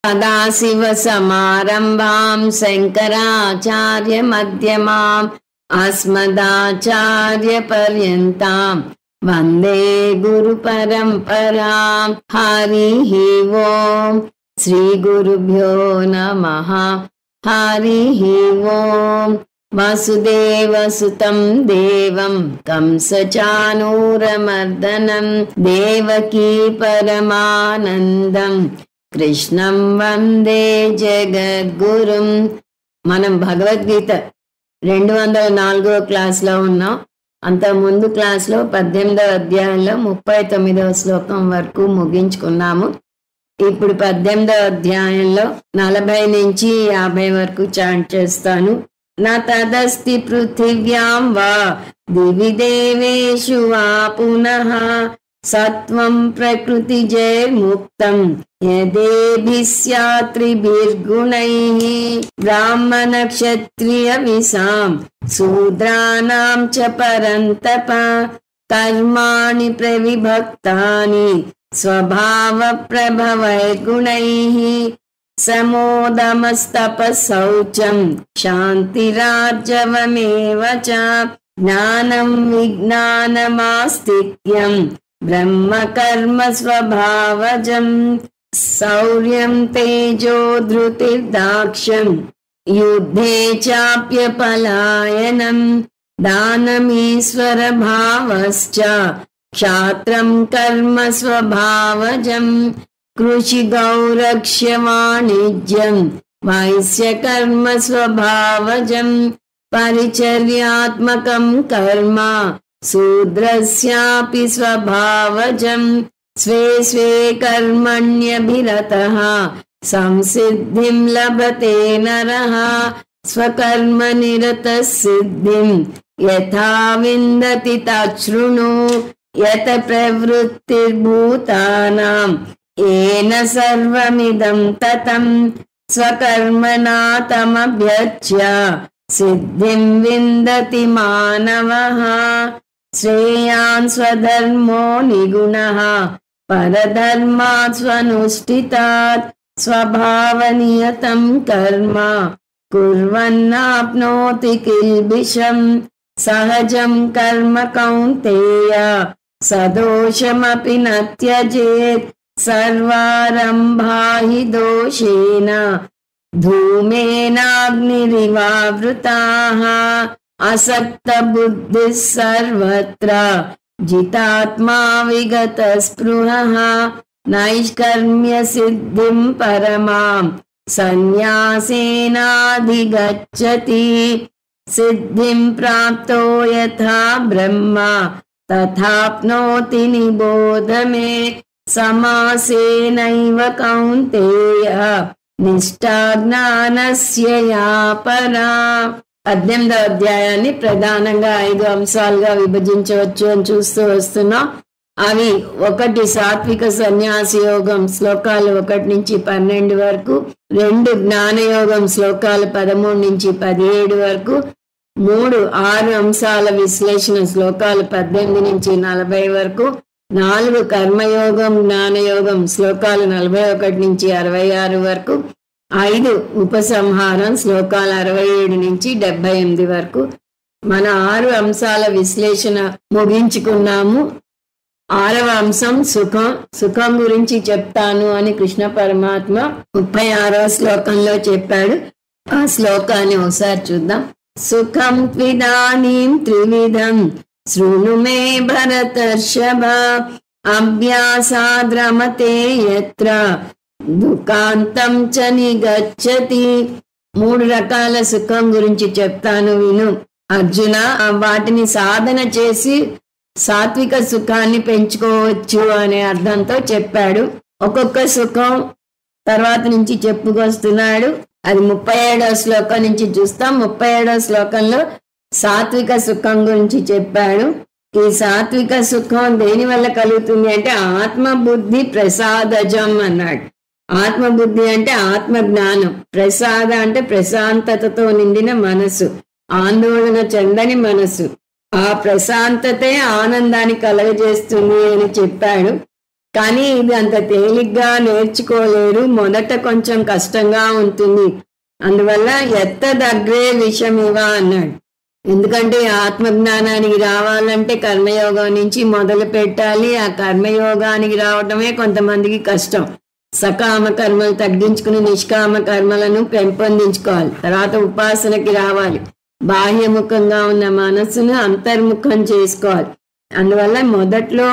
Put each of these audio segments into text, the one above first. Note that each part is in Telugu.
सदाशिवसमारम्भां शङ्कराचार्यमध्यमाम् अस्मदाचार्यपर्यन्तां वन्दे गुरुपरम्परां। हरिः ओं श्रीगुरुभ्यो नमः। हरिः ओं वसुदेवसुतं देवं कंसचाणूरमर्दनं देवकी परमानन्दं కృష్ణం వందే జగద్గురుం. మనం భగవద్గీత 204వ క్లాస్లో ఉన్నాం. అంత ముందు క్లాస్లో 18వ అధ్యాయంలో 39వ శ్లోకం వరకు ముగించుకున్నాము. ఇప్పుడు 18వ అధ్యాయంలో 40 నుంచి 50 వరకు చాంట్ చేస్తాను. నా తదస్తి పృథివ్యాం వా దివి దేవేషు వా పునః సత్వం ప్రకృతి జైర్ముక్తం యదేభిస్యాత్రిభిర్గుణైః బ్రాహ్మణ క్షత్రియ విసాం శూద్రాణాం చ పరంతప కర్మాణి ప్రవిభక్తాని స్వభావ ప్రభవైర్గుణైః సమోదమస్తపశౌచం శాంతిరార్జవమేవ చ జ్ఞానం విజ్ఞానమాస్తిక్యం బ్రహ్మ కర్మ స్వభావజం శౌర్యం తేజో ధృతిర్దాక్ష్యం యుద్ధే చాప్యపలాయనం దానమీశ్వర భావశ్చ క్షాత్రం కర్మ స్వభావజం కృషి గౌరక్ష్య వాణిజ్యం వైశ్య కర్మ స్వభావజం పరిచర్యాత్మకం కర్మ శూద్రస్యాపి స్వభావజం స్వే స్వే కర్మణ్యభిరతః సంసిద్ధిం లభతే నరః స్వకర్మ నిరతః సిద్ధిం యథా విందతి తచ్ఛృణు యత ప్రవృత్తిర్భూతానాం ఏన సర్వమిదం తతం స్వకర్మణా తమభ్యర్చ్య సిద్ధిం విందతి మానవః శ్రేయాన్ స్వధర్మో నిగుణః పరధర్మాత్ స్వనుష్ఠితాత్ స్వభావనియతం కర్మ కుర్వన్నాప్నోతి కిల్బిషం సహజం కర్మ కౌంతేయ సదోషమపి న త్యజేత్ సర్వారంభా హి దోషేణ ధూమేనాగ్నిరివావృతాః అసక్త బుద్ధిః సర్వత్ర జితాత్మా విగత స్పృహః నైష్కర్మ్య సిద్ధిం పరమాం సన్యాసేనాధిగచ్చతి సిద్ధిం ప్రాప్తో యథా బ్రహ్మ తథాప్నోతి నిబోధ మే సమాసేనైవ కౌంతేయ నిష్ఠా జ్ఞానస్య యా పరా. 18వ అధ్యాయాన్ని ప్రధానంగా 5 అంశాలుగా విభజించవచ్చు అని చూస్తూ వస్తున్నాం. అవి 1 సాత్విక సన్యాస యోగం శ్లోకాలు 1 నుంచి 12 వరకు, 2 జ్ఞానయోగం శ్లోకాలు 13 నుంచి 17 వరకు, 3 6 అంశాల విశ్లేషణ శ్లోకాలు 18 నుంచి 40 వరకు, 4 కర్మయోగం జ్ఞానయోగం శ్లోకాలు 41 నుంచి 66 వరకు, 5 ఉపసంహారం శ్లోకాలు 67 నుంచి 78 వరకు. మన 6 అంశాల విశ్లేషణ ముగించుకున్నాము. 6వ అంశం సుఖం. సుఖం గురించి చెప్తాను అని కృష్ణ పరమాత్మ 36వ శ్లోకంలో చెప్పాడు. ఆ శ్లోకాన్ని ఒకసారి చూద్దాం. సుఖం త్విదానీం త్రివిధం శృణు మే భరతర్షభ అభ్యాసాద్రమతే యత్ర దుఃఖాంతం చ నిగచ్చతి. 3 రకాల సుఖం గురించి చెప్తాను విను అర్జున. వాటిని సాధన చేసి సాత్విక సుఖాన్ని పెంచుకోవచ్చు అనే అర్థంతో చెప్పాడు. ఒక్కొక్క సుఖం తర్వాత నుంచి చెప్పుకొస్తున్నాడు. అది 37వ శ్లోకం నుంచి చూస్తాం. 37వ శ్లోకంలో సాత్విక సుఖం గురించి చెప్పాడు. ఈ సాత్విక సుఖం దేని వల్ల కలుగుతుంది అంటే ఆత్మబుద్ధి ప్రసాదజం అన్నాడు. ఆత్మబుద్ధి అంటే ఆత్మ జ్ఞానం, ప్రసాద అంటే ప్రశాంతతతో నిండిన మనసు, ఆందోళన చెందని మనసు. ఆ ప్రశాంతతే ఆనందాన్ని కలగజేస్తుంది అని చెప్పాడు. కానీ ఇది అంత తేలిగ్గా నేర్చుకోలేరు, మొదట కొంచెం కష్టంగా ఉంటుంది. అందువల్ల ఎత్తదగ్రే విషమివ అన్నాడు. ఎందుకంటే ఆత్మజ్ఞానానికి రావాలంటే కర్మయోగం నుంచి మొదలు పెట్టాలి. ఆ కర్మయోగానికి రావటమే కొంతమందికి కష్టం. సకామ కర్మలు తగ్గించుకుని నిష్కామ కర్మలను పెంపొందించుకోవాలి. తర్వాత ఉపాసనకి రావాలి. బాహ్యముఖంగా ఉన్న మనస్సును అంతర్ముఖం చేసుకోవాలి. అందువల్ల మొదట్లో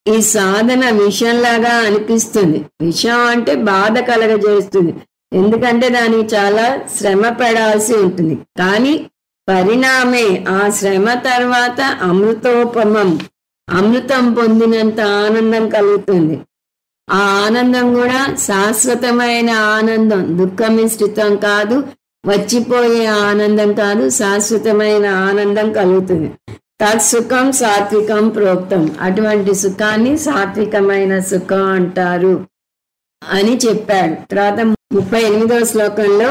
ఈ సాధన విషంలాగా అనిపిస్తుంది. విషం అంటే బాధ కలగజేస్తుంది, ఎందుకంటే దానికి చాలా శ్రమ పడాల్సి ఉంటుంది. కానీ పరిణామే ఆ శ్రమ తర్వాత అమృతోపమం, అమృతం పొందినంత ఆనందం కలుగుతుంది. ఆ ఆనందం కూడా శాశ్వతమైన ఆనందం, దుఃఖమిశ్రితం కాదు, వచ్చిపోయే ఆనందం కాదు, శాశ్వతమైన ఆనందం కలుగుతుంది. తత్సుఖం సాత్వికం ప్రోక్తం, అటువంటి సుఖాన్ని సాత్వికమైన సుఖం అంటారు అని చెప్పాడు. తర్వాత 38వ శ్లోకంలో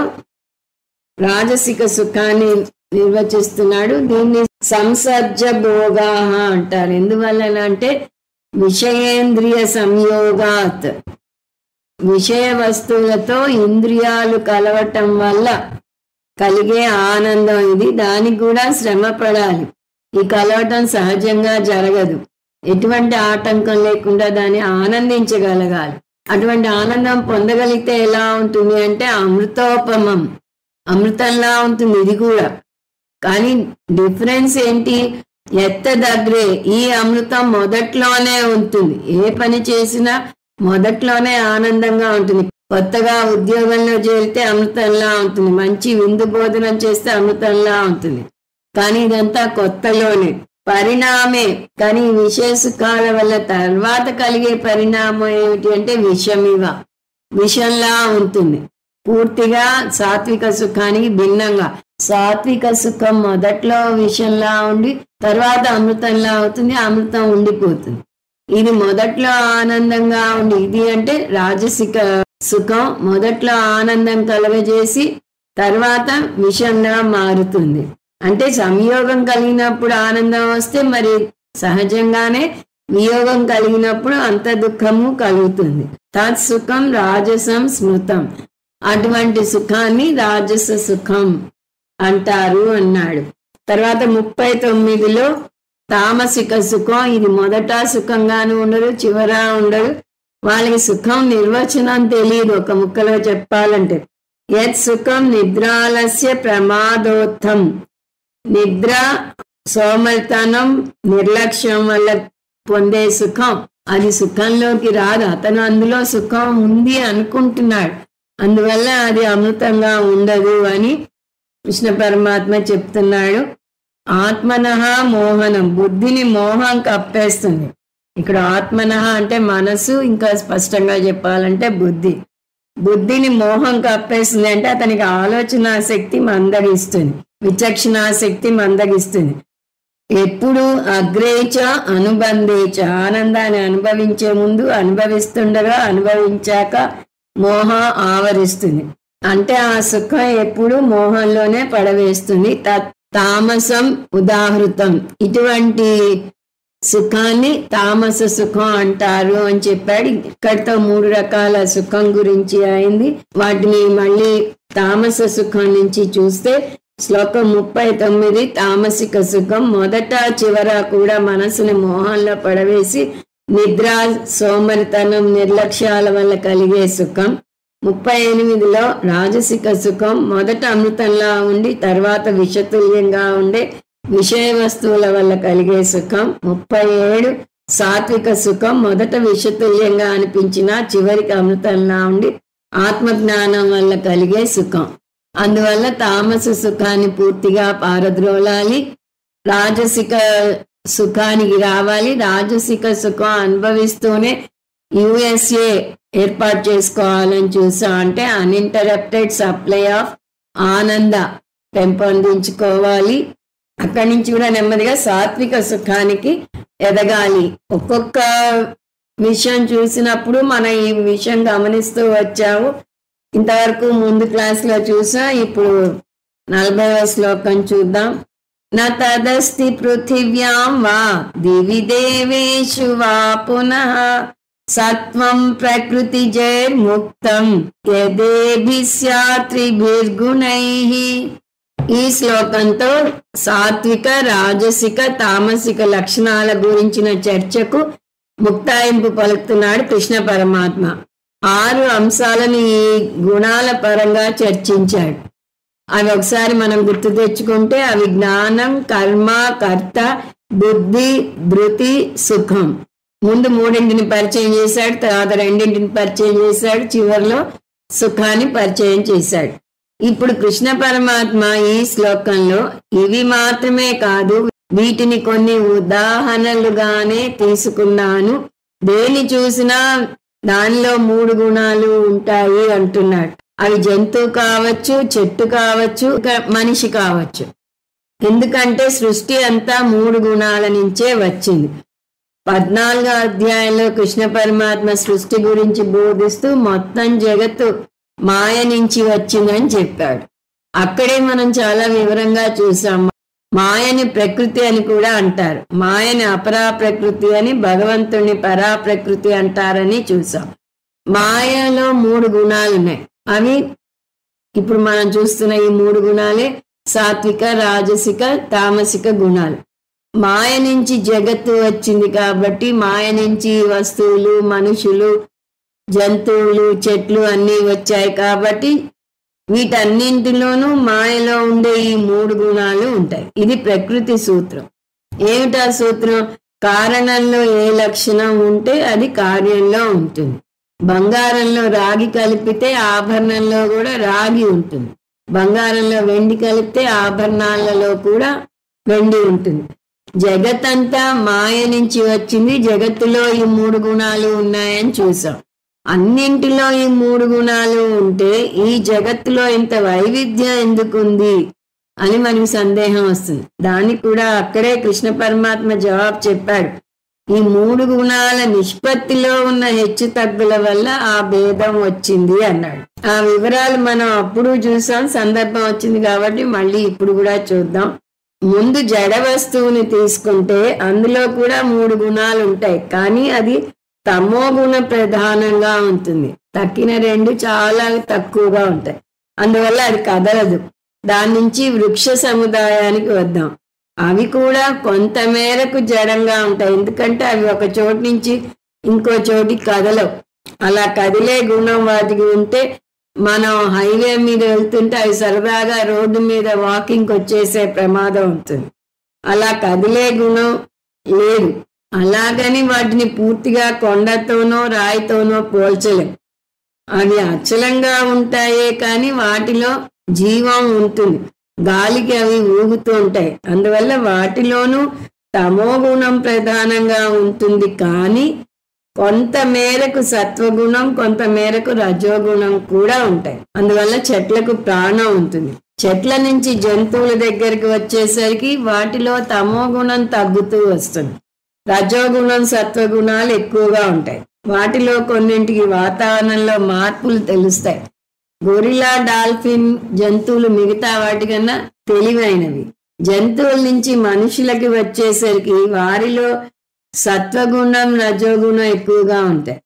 రాజసిక సుఖాన్ని నిర్వచిస్తున్నాడు. దీన్ని సంసర్జ భోగాహ అంటారు. ఎందువల్ల అంటే విషయేంద్రియ సంయోగాత్, విషయ వస్తువులతో ఇంద్రియాలు కలవటం వల్ల కలిగే ఆనందం ఇది. దానికి కూడా శ్రమ పడాలి. ఈ కలవటం సహజంగా జరగదు. ఎటువంటి ఆటంకం లేకుండా దాన్ని ఆనందించగలగాలి. అటువంటి ఆనందం పొందగలిగితే ఎలా ఉంటుంది అంటే అమృతోపమం, అమృతంలా ఉంటుంది ఇది కూడా. కానీ డిఫరెన్స్ ఏంటి? ఎత్తదగ్రే, ఈ అమృతం మొదట్లోనే ఉంటుంది. ఏ పని చేసినా మొదట్లోనే ఆనందంగా ఉంటుంది. కొత్తగా ఉద్యోగంలో చేరితే అమృతంలా ఉంటుంది, మంచి విందు భోజనం చేస్తే అమృతంలా ఉంటుంది. కానీ ఇదంతా కొత్తలోనే. పరిణామే, కానీ విషయ సుఖాల వల్ల తర్వాత కలిగే పరిణామం ఏమిటి అంటే విషమివ, విషంలా ఉంటుంది. పూర్తిగా సాత్విక సుఖానికి భిన్నంగా. సాత్విక సుఖం మొదట్లో విషంలా ఉండి తర్వాత అమృతంలా అవుతుంది, అమృతం ఉండిపోతుంది. ఇది మొదట్లో ఆనందంగా ఉండి, ఇది అంటే రాజసిక సుఖం మొదట్లో ఆనందం కలుగజేసి తర్వాత విషంగా మారుతుంది. అంటే సంయోగం కలిగినప్పుడు ఆనందం వస్తే మరి సహజంగానే వియోగం కలిగినప్పుడు అంత దుఃఖము కలుగుతుంది. తత్సుఖం రాజసం స్మృతం, అటువంటి సుఖాన్ని రాజస సుఖం అంటారు అన్నాడు. తర్వాత 39లో తామసిక సుఖం, ఇది మొదట సుఖంగాను ఉండదు, చివరా ఉండదు. వాళ్ళకి సుఖం నిర్వచనం తెలియదు. ఒక ముక్కలో చెప్పాలంటే యత్ సుఖం నిద్రాలస్య ప్రమాదోత్థం, నిద్ర, సోమరితనం, నిర్లక్ష్యం వల్ల పొందే సుఖం అది సుఖంలోకి రాదు. అతను అందులో సుఖం ఉంది అనుకుంటున్నాడు, అందువల్ల అది అమృతంగా ఉండదు అని కృష్ణ పరమాత్మ చెప్తున్నాడు. ఆత్మనః మోహనం, బుద్ధిని మోహం కప్పేస్తుంది. ఇక్కడ ఆత్మనః అంటే మనసు, ఇంకా స్పష్టంగా చెప్పాలంటే బుద్ధి. బుద్ధిని మోహం కప్పేస్తుంది అంటే అతనికి ఆలోచన శక్తి మందగిస్తుంది, విచక్షణ శక్తి మందగిస్తుంది. ఎప్పుడు అగ్రేచ అనుబంధేచ, ఆనందాన్ని అనుభవించే ముందు, అనుభవిస్తుండగా, అనుభవించాక మోహం ఆవరిస్తుంది. అంటే ఆ సుఖం ఎప్పుడు మోహంలోనే పడవేస్తుంది. తామసం ఉదాహృతం, ఇటువంటి సుఖాన్ని తామస సుఖం అంటారు అని చెప్పాడు. ఇక్కడితో 3 రకాల సుఖం గురించి అయింది. వాటిని మళ్ళీ తామస సుఖం నుంచి చూస్తే శ్లోకం 39 తామసిక సుఖం మొదట చివర కూడా మనసుని మోహంలో పడవేసి నిద్ర, సోమరితనం, నిర్లక్ష్యాల వల్ల కలిగే సుఖం. 38లో రాజసిక సుఖం మొదట అమృతంలా ఉండి తర్వాత విషతుల్యంగా ఉండే విషయ వస్తువుల వల్ల కలిగే సుఖం. 37 సాత్విక సుఖం మొదట విషతుల్యంగా అనిపించినా చివరికి అమృతంలా ఉండి ఆత్మజ్ఞానం వల్ల కలిగే సుఖం. అందువల్ల తామస సుఖాన్ని పూర్తిగా పారద్రోలాలి, రాజసిక సుఖానికి రావాలి. రాజసిక సుఖం అనుభవిస్తూనే USA ఏర్పాటు చేసుకోవాలని చూసా. అంటే అన్ఇంటరప్టెడ్ సప్లై ఆఫ్ ఆనంద పెంపొందించుకోవాలి. అక్కడి నుంచి కూడా నెమ్మదిగా సాత్విక సుఖానికి ఎదగాలి. ఒక్కొక్క విషయం చూసినప్పుడు మనం ఈ విషయం గమనిస్తూ వచ్చాము. ఇంతవరకు ముందు క్లాస్లో చూసా. ఇప్పుడు 40వ శ్లోకం చూద్దాం. న తదస్తి పృథివ్యాం వా దివి దేవేషు వా పునః సత్వం ప్రకృతిజైర్ముక్తం యదేభిస్యాత్రిభిర్గుణైః. ఈ శ్లోకంతో సాత్విక, రాజసిక, తామసిక లక్షణాల గురించిన చర్చకు ముక్తాయింపు పలుకుతున్నాడు కృష్ణ పరమాత్మ. 6 అంశాలను ఈ గుణాల పరంగా చర్చించాడు. అవి ఒకసారి మనం గుర్తు తెచ్చుకుంటే అవి జ్ఞానం, కర్మ, కర్త, బుద్ధి, ధృతి, సుఖం. ముందు 3 పరిచయం చేశాడు, తర్వాత 2 పరిచయం చేశాడు, చివరిలో సుఖాన్ని పరిచయం చేశాడు. ఇప్పుడు కృష్ణ పరమాత్మ ఈ శ్లోకంలో ఇవి మాత్రమే కాదు, వీటిని కొన్ని ఉదాహరణలుగానే తీసుకున్నాను, దేని చూసినా దానిలో 3 గుణాలు ఉంటాయి అంటున్నాడు. అవి జంతువు కావచ్చు, చెట్టు కావచ్చు, మనిషి కావచ్చు. ఎందుకంటే సృష్టి అంతా 3 గుణాల నుంచే వచ్చింది. 14వ అధ్యాయంలో కృష్ణ పరమాత్మ సృష్టి గురించి బోధిస్తూ మొత్తం జగత్తు మాయ నుంచి వచ్చిందని చెప్పాడు. అక్కడే మనం చాలా వివరంగా చూసాం. మాయని ప్రకృతి అని కూడా అంటారు, మాయని అపరా ప్రకృతి అని, భగవంతుని పరా ప్రకృతి అంటారని చూసాం. మాయలో 3 గుణాలు ఉన్నాయి. అవి ఇప్పుడు మనం చూస్తున్న ఈ 3 గుణాలే సాత్విక, రాజసిక, తామసిక గుణాలు. మాయ నుంచి జగత్తు వచ్చింది కాబట్టి మాయ నుంచి వస్తువులు, మనుషులు, జంతువులు, చెట్లు అన్నీ వచ్చాయి కాబట్టి వీటన్నింటిలోనూ మాయలో ఉండే ఈ 3 గుణాలు ఉంటాయి. ఇది ప్రకృతి సూత్రం. ఏమిటా సూత్రం? కారణంలో ఏ లక్షణం ఉంటే అది కార్యంలో ఉంటుంది. బంగారంలో రాగి కలిపితే ఆభరణంలో కూడా రాగి ఉంటుంది. బంగారంలో వెండి కలిపితే ఆభరణాలలో కూడా వెండి ఉంటుంది. జగత్తంతా మాయ నుంచి వచ్చింది. జగత్తులో ఈ 3 గుణాలు ఉన్నాయని చూసాం. అన్నింటిలో ఈ 3 గుణాలు ఉంటే ఈ జగత్తులో ఇంత వైవిధ్యం ఎందుకుంది అని మనకి సందేహం వస్తుంది. దానికి కూడా అక్కడే కృష్ణ పరమాత్మ జవాబు చెప్పాడు. ఈ 3 గుణాల నిష్పత్తిలో ఉన్న హెచ్చు తగ్గుల వల్ల ఆ భేదం వచ్చింది అన్నాడు. ఆ వివరాలు మనం అప్పుడు చూసాం, సందర్భం వచ్చింది కాబట్టి మళ్ళీ ఇప్పుడు కూడా చూద్దాం. ముందు జడ వస్తువుని తీసుకుంటే అందులో కూడా 3 గుణాలు ఉంటాయి, కానీ అది తమో గుణ ప్రధానంగా ఉంటుంది. తక్కిన 2 చాలా తక్కువగా ఉంటాయి. అందువల్ల అది కదలదు. దాని నుంచి వృక్ష సముదాయానికి వద్దాం. అవి కూడా కొంత మేరకు జడంగా ఉంటాయి, ఎందుకంటే అవి ఒక చోటు నుంచి ఇంకో చోటికి కదలవు. అలా కదిలే గుణం వాటికి ఉంటే మనం హైవే మీద వెళ్తుంటే అవి సరదాగా రోడ్డు మీద వాకింగ్ వచ్చేసే ప్రమాదం ఉంటుంది. అలా కదిలే గుణం లేదు. అలాగని వాటిని పూర్తిగా కొండతోనో రాయితోనో పోల్చలేం. అవి అచలంగా ఉంటాయే కానీ వాటిలో జీవం ఉంటుంది. గాలికి అవి ఊగుతూ ఉంటాయి. అందువల్ల వాటిలోనూ తమో గుణం ప్రధానంగా ఉంటుంది, కానీ కొంత మేరకు సత్వగుణం, కొంత మేరకు రజోగుణం కూడా ఉంటాయి. అందువల్ల చెట్లకు ప్రాణం ఉంటుంది. చెట్ల నుంచి జంతువుల దగ్గరికి వచ్చేసరికి వాటిలో తమో గుణం తగ్గుతూ వస్తుంది. రజోగుణం, సత్వగుణాలు ఎక్కువగా ఉంటాయి. వాటిలో కొన్నింటికి వాతావరణంలో మార్పులు తెలుస్తాయి. గొరిలా, డాల్ఫిన్ జంతువులు మిగతా వాటికన్నా తెలివైనవి. జంతువుల నుంచి మనుషులకి వచ్చేసరికి వారిలో సత్వగుణం, రజోగుణం ఎక్కువగా ఉంటాయి.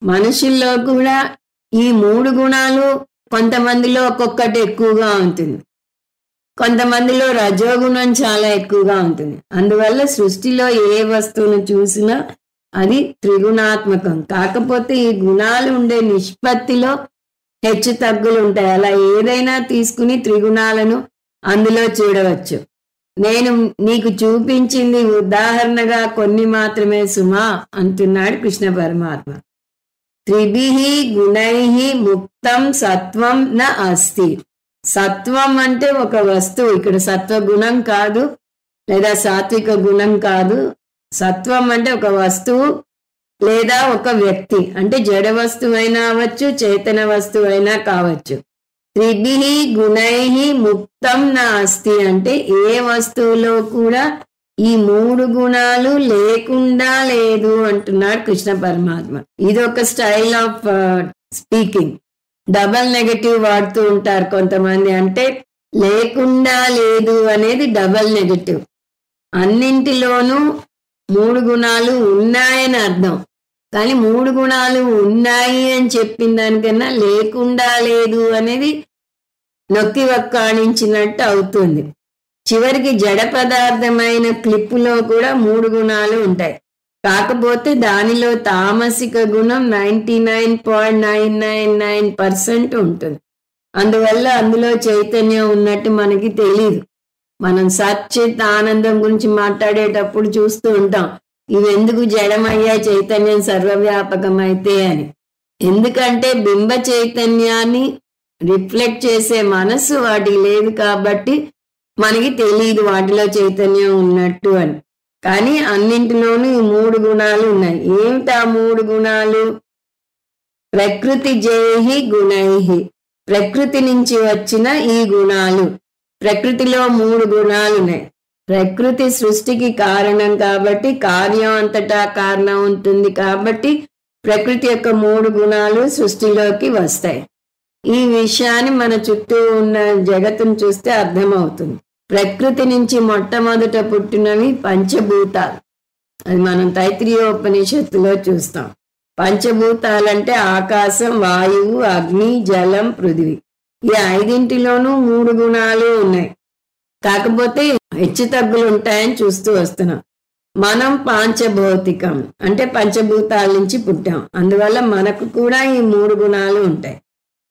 మనుషుల్లో కూడా ఈ 3 గుణాలు కొంతమందిలో ఒక్కొక్కటి ఎక్కువగా ఉంటుంది. కొంతమందిలో రజోగుణం చాలా ఎక్కువగా ఉంటుంది. అందువల్ల సృష్టిలో ఏ వస్తువును చూసినా అది త్రిగుణాత్మకం. కాకపోతే ఈ గుణాలు ఉండే నిష్పత్తిలో హెచ్చు తగ్గులు ఉంటాయి. అలా ఏదైనా తీసుకుని త్రిగుణాలను అందులో చూడవచ్చు. నేను నీకు చూపించింది ఉదాహరణగా కొన్ని మాత్రమే సుమా అంటున్నాడు కృష్ణ పరమాత్మ. త్రిభిః గుణైః ముక్తం సత్వం న అస్తి. సత్వం అంటే ఒక వస్తువు, ఇక్కడ సత్వగుణం కాదు లేదా సాత్విక గుణం కాదు. సత్వం అంటే ఒక వస్తువు లేదా ఒక వ్యక్తి, అంటే జడ వస్తువైనా అవ్వచ్చు, చేతన వస్తువైనా కావచ్చు. త్రిభిః గుణైః ముక్తం న అస్తి అంటే ఏ వస్తువులో కూడా ఈ 3 గుణాలు లేకుండా లేదు అంటున్నాడు కృష్ణ పరమాత్మ. ఇది ఒక style of speaking. Double negative వాడుతూ ఉంటారు కొంతమంది. అంటే లేకుండా లేదు అనేది డబల్ నెగటివ్. అన్నింటిలోనూ 3 గుణాలు ఉన్నాయని అర్థం. కానీ 3 గుణాలు ఉన్నాయి అని చెప్పిన దానికన్నా లేకుండా లేదు అనేది నొక్కి వక్కాణించినట్టు అవుతుంది. చివరికి జడ పదార్థమైన క్లిప్పులో కూడా 3 గుణాలు ఉంటాయి. కాకపోతే దానిలో తామసిక గుణం 99.999% ఉంటుంది. అందువల్ల అందులో చైతన్యం ఉన్నట్టు మనకి తెలియదు. మనం సచ్చిత్ ఆనందం గురించి మాట్లాడేటప్పుడు చూస్తూ ఉంటాం, ఇవెందుకు జడమయ్యా చైతన్యం సర్వవ్యాపకమైతే అని. ఎందుకంటే బింబ చైతన్యాన్ని రిఫ్లెక్ట్ చేసే మనస్సు వాటికి లేదు కాబట్టి మనకి తెలియదు వాటిలో చైతన్యం ఉన్నట్టు అని. కానీ అన్నింటిలోనూ ఈ 3 గుణాలు ఉన్నాయి. ఏమిటా 3 గుణాలు? ప్రకృతి జైహి గుణైహి, ప్రకృతి నుంచి వచ్చిన ఈ గుణాలు. ప్రకృతిలో 3 గుణాలు ఉన్నాయి. ప్రకృతి సృష్టికి కారణం కాబట్టి కార్యం అంతటా కారణం ఉంటుంది కాబట్టి ప్రకృతి యొక్క 3 గుణాలు సృష్టిలోకి వస్తాయి. ఈ విషయాన్ని మన చుట్టూ ఉన్న జగత్తును చూస్తే అర్థమవుతుంది. ప్రకృతి నుంచి మొట్టమొదట పుట్టినవి పంచభూతాలు. అది మనం తైత్రీయోపనిషత్తులో చూస్తాం. పంచభూతాలంటే ఆకాశం, వాయువు, అగ్ని, జలం, పృథివీ. ఈ 5ఇంటిలోనూ 3 గుణాలు ఉన్నాయి. కాకపోతే హెచ్చు తగ్గులు ఉంటాయని చూస్తూ వస్తున్నాం. మనం పాంచభౌతికం అంటే పంచభూతాల నుంచి పుట్టాం. అందువల్ల మనకు కూడా ఈ 3 గుణాలు ఉంటాయి.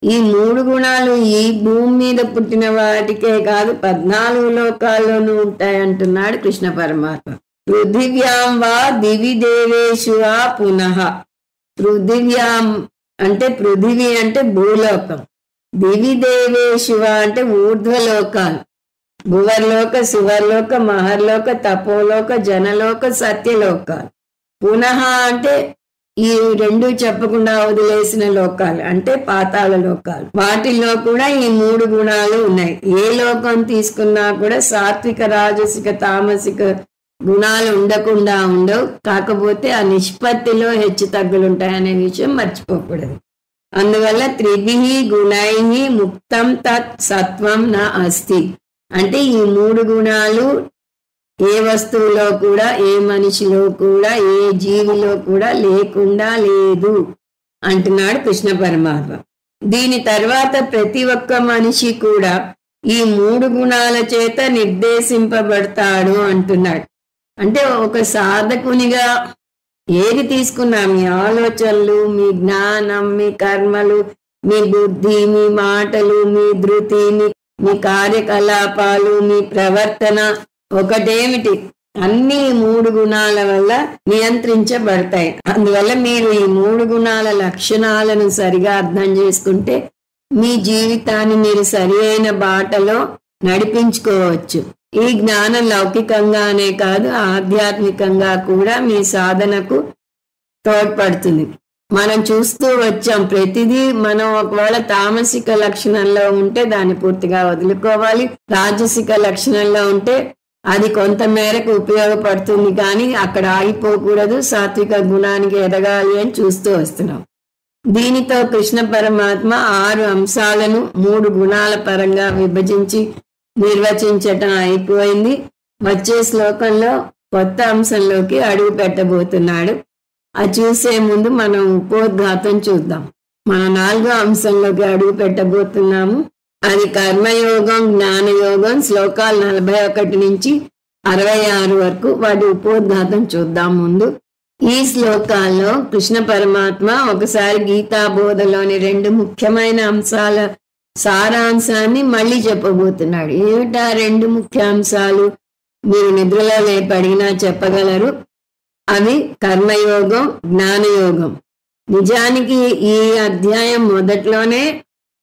ఈ 3 గుణాలు ఈ భూమి మీద పుట్టిన వాటికే కాదు 14 లోకాల్లోనూ ఉంటాయి అంటున్నాడు కృష్ణ పరమాత్మ. పృథివ్యాం వా దివి దేవేషు వా పునః. పృథివ్యాం అంటే పృథివీ అంటే భూలోకం, దివి దేవేషు వా అంటే ఊర్ధ్వలోకాలు, భువర్లోక, శివర్లోక, మహర్లోక, తపోలోక, జనలోక, సత్యలోకాలు. పునః అంటే ఈ 2 చెప్పకుండా వదిలేసిన లోకాలు అంటే పాతాళ లోకాలు. వాటిల్లో కూడా ఈ 3 గుణాలు ఉన్నాయి. ఏ లోకం తీసుకున్నా కూడా సాత్విక, రాజసిక, తామసిక గుణాలు ఉండకుండా ఉండవు. కాకపోతే ఆ నిష్పత్తిలో హెచ్చు తగ్గులుంటాయనే విషయం మర్చిపోకూడదు. అందువల్ల త్రిభిః గుణైః ముక్తం తత్ సత్వం న అస్తి అంటే ఈ 3 గుణాలు ఏ వస్తువులో కూడా, ఏ మనిషిలో కూడా, ఏ జీవిలో కూడా లేకుండా లేదు అంటున్నాడు కృష్ణ పరమాత్మ. దీని తర్వాత ప్రతి ఒక్క మనిషి కూడా ఈ 3 గుణాల చేత నిర్దేశింపబడతాడు అంటున్నాడు. అంటే ఒక సాధకునిగా ఏది తీసుకున్నా, మీ ఆలోచనలు, మీ జ్ఞానం, మీ కర్మలు, మీ బుద్ధి, మీ మాటలు, మీ ధృతి, మీ కార్యకలాపాలు, మీ ప్రవర్తన ఒకటేమిటి, అన్ని 3 గుణాల వల్ల నియంత్రించబడతాయి. అందువల్ల మీరు ఈ 3 గుణాల లక్షణాలను సరిగా అర్థం చేసుకుంటే మీ జీవితాన్ని మీరు సరి అయిన బాటలో నడిపించుకోవచ్చు. ఈ జ్ఞానం లౌకికంగానే కాదు, ఆధ్యాత్మికంగా కూడా మీ సాధనకు తోడ్పడుతుంది. మనం చూస్తూ వచ్చాం, ప్రతిదీ మనం ఒకవేళ తామసిక లక్షణంలో ఉంటే దాన్ని పూర్తిగా వదులుకోవాలి, రాజసిక లక్షణంలో ఉంటే అది కొంత మేరకు ఉపయోగపడుతుంది, కానీ అక్కడ ఆగిపోకూడదు, సాత్విక గుణానికి ఎదగాలి అని చూస్తూ వస్తున్నాం. దీనితో కృష్ణ పరమాత్మ 6 అంశాలను 3 గుణాల పరంగా విభజించి నిర్వచించటం అయిపోయింది. వచ్చే శ్లోకంలో కొత్త అంశంలోకి అడుగు పెట్టబోతున్నాడు. అది చూసే ముందు మనం ఉపోద్ఘాతం చూద్దాం. మనం 4వ అంశంలోకి అడుగు పెట్టబోతున్నాము. అది కర్మయోగం, జ్ఞానయోగం. శ్లోకాలు 41 నుంచి 66 వరకు. వాటి ఉపోద్ఘాతం చూద్దాం ముందు. ఈ శ్లోకాల్లో కృష్ణ పరమాత్మ ఒకసారి గీతాబోధలోని 2 ముఖ్యమైన అంశాల సారాంశాన్ని మళ్ళీ చెప్పబోతున్నాడు. ఏమిటా 2 ముఖ్యాంశాలు? మీరు నిద్రలో లేపి అడిగినా చెప్పగలరు. అవి కర్మయోగం, జ్ఞానయోగం. నిజానికి ఈ అధ్యాయం మొదట్లోనే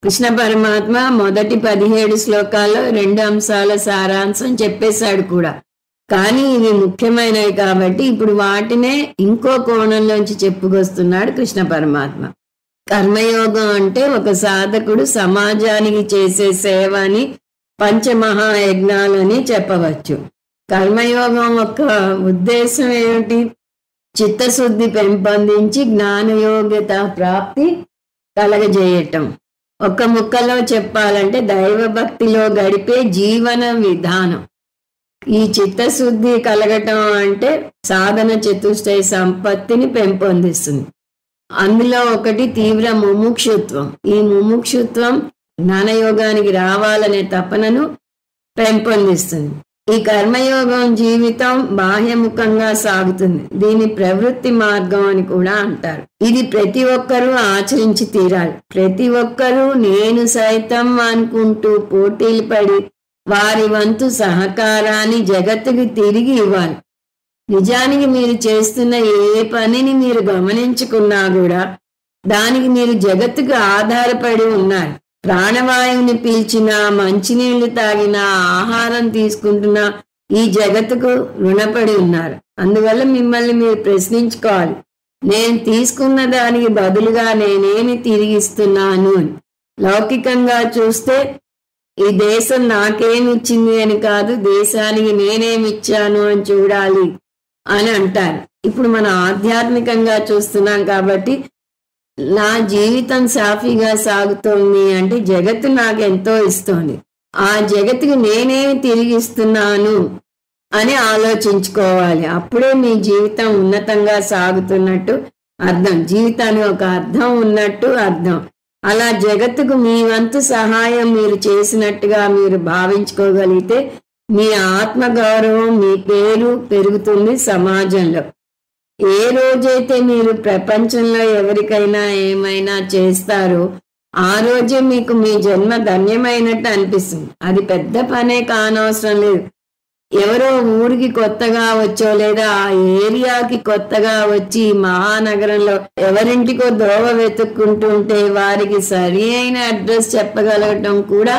కృష్ణ పరమాత్మ మొదటి 17 శ్లోకాల్లో 2 అంశాల సారాంశం చెప్పేశాడు కూడా. కానీ ఇవి ముఖ్యమైనవి కాబట్టి ఇప్పుడు వాటినే ఇంకో కోణంలోంచి చెప్పుకొస్తున్నాడు కృష్ణ పరమాత్మ. కర్మయోగం అంటే ఒక సాధకుడు సమాజానికి చేసే సేవ అని, పంచమహాయజ్ఞాలని చెప్పవచ్చు. కర్మయోగం యొక్క ఉద్దేశం ఏమిటి? చిత్తశుద్ధి పెంపొందించి జ్ఞానయోగ్యత ప్రాప్తి కలగజేయటం. ఒక్క ముక్కలో చెప్పాలంటే దైవభక్తిలో గడిపే జీవన విధానం. ఈ చిత్తశుద్ధి కలగటం అంటే సాధన చతుష్టయ సంపత్తిని పెంపొందిస్తుంది. అందులో ఒకటి తీవ్ర ముముక్షుత్వం. ఈ ముముక్షుత్వం జ్ఞానయోగానికి రావాలనే తపనను పెంపొందిస్తుంది. ఈ కర్మయోగం జీవితం బాహ్యముఖంగా సాగుతుంది. దీని ప్రవృత్తి మార్గం అని కూడా అంటారు. ఇది ప్రతి ఒక్కరూ ఆచరించి తీరాలి. ప్రతి ఒక్కరూ నేను సైతం అనుకుంటూ పోటీలు పడి వారి వంతు సహకారాన్ని జగత్తుకి తిరిగి ఇవ్వాలి. నిజానికి మీరు చేస్తున్న ఏ పనిని మీరు గమనించుకున్నా కూడా దానికి మీరు జగత్తుకు ఆధారపడి ఉన్నారు. ప్రాణవాయువుని పీల్చినా, మంచినీళ్లు తాగినా, ఆహారం తీసుకుంటున్నా ఈ జగత్తుకు రుణపడి ఉన్నారు. అందువల్ల మిమ్మల్ని మీరు ప్రశ్నించుకోవాలి, నేను తీసుకున్న దానికి బదులుగా నేనేమి తిరిగిస్తున్నాను అని. లౌకికంగా చూస్తే ఈ దేశం నాకేమిచ్చింది అని కాదు, దేశానికి నేనేమిచ్చాను అని చూడాలి అని అంటారు. ఇప్పుడు మనం ఆధ్యాత్మికంగా చూస్తున్నాం కాబట్టి నా జీవితం సాఫీగా సాగుతోంది అంటే జగత్తు నాకు ఎంతో ఇస్తోంది. ఆ జగత్తుకి నేనేమి తిరిగిస్తున్నాను అని ఆలోచించుకోవాలి. అప్పుడే మీ జీవితం ఉన్నతంగా సాగుతున్నట్టు అర్థం. జీవితానికి ఒక అర్థం ఉన్నట్టు అర్థం. అలా జగత్తుకు మీ వంతు సహాయం మీరు చేసినట్టుగా మీరు భావించుకోగలిగితే మీ ఆత్మగౌరవం, మీ పేరు పెరుగుతుంది సమాజంలో. ఏ రోజైతే మీరు ప్రపంచంలో ఎవరికైనా ఏమైనా చేస్తారో ఆ రోజే మీకు మీ జన్మ ధన్యమైనట్టు అనిపిస్తుంది. అది పెద్ద పనే కానవసరం లేదు. ఎవరో ఊరికి కొత్తగా వచ్చో లేదా ఆ ఏరియాకి కొత్తగా వచ్చి ఈ మహానగరంలో ఎవరింటికో దోవ వెతుక్కుంటుంటే వారికి సరి అయిన అడ్రస్ చెప్పగలగటం కూడా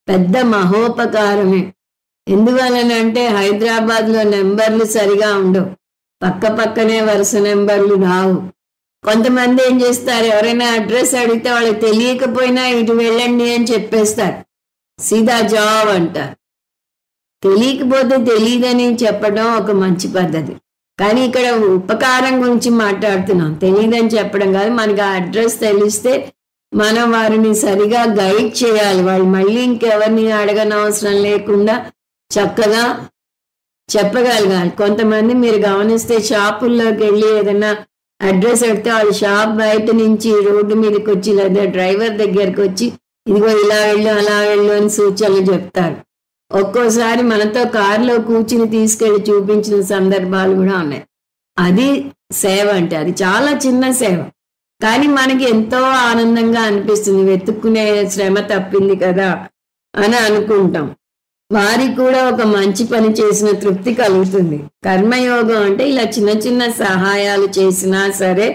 పెద్ద మహోపకారమే. ఎందువలనంటే హైదరాబాద్లో నెంబర్లు సరిగా ఉండవు, పక్క పక్కనే వరుస నెంబర్లు రావు. కొంతమంది ఏం చేస్తారు, ఎవరైనా అడ్రస్ అడిగితే వాళ్ళకి తెలియకపోయినా ఇటు వెళ్ళండి అని చెప్పేస్తారు, సీదా జాబ్ అంటారు. తెలియకపోతే తెలియదని చెప్పడం ఒక మంచి పద్ధతి. కానీ ఇక్కడ ఉపకారం గురించి మాట్లాడుతున్నాం, తెలియదని చెప్పడం కాదు. మనకి ఆ అడ్రస్ తెలిస్తే మనం వారిని సరిగా గైడ్ చేయాలి. వాళ్ళు మళ్ళీ ఇంకెవరిని అడగనవసరం లేకుండా చక్కగా చెప్పగలగాలి. కొంతమంది మీరు గమనిస్తే షాపుల్లోకి వెళ్ళి ఏదైనా అడ్రస్ అడిగితే వాళ్ళు షాప్ బయట నుంచి రోడ్డు మీదకి వచ్చి లేదా డ్రైవర్ దగ్గరికి వచ్చి ఇదిగో ఇలా వెళ్ళు అలా వెళ్ళు అని సూచనలు చెప్తారు. ఒక్కోసారి మనతో కారులో కూర్చుని తీసుకెళ్లి చూపించిన సందర్భాలు కూడా ఉన్నాయి. అది సేవ అంటే అది చాలా చిన్న సేవ, కానీ మనకి ఎంతో ఆనందంగా అనిపిస్తుంది. వెతుక్కునే శ్రమ తప్పింది కదా అని అనుకుంటాం. వారికి కూడా ఒక మంచి పని చేసిన తృప్తి కలుగుతుంది. కర్మయోగం అంటే ఇలా చిన్న చిన్న సహాయాలు చేసినా సరే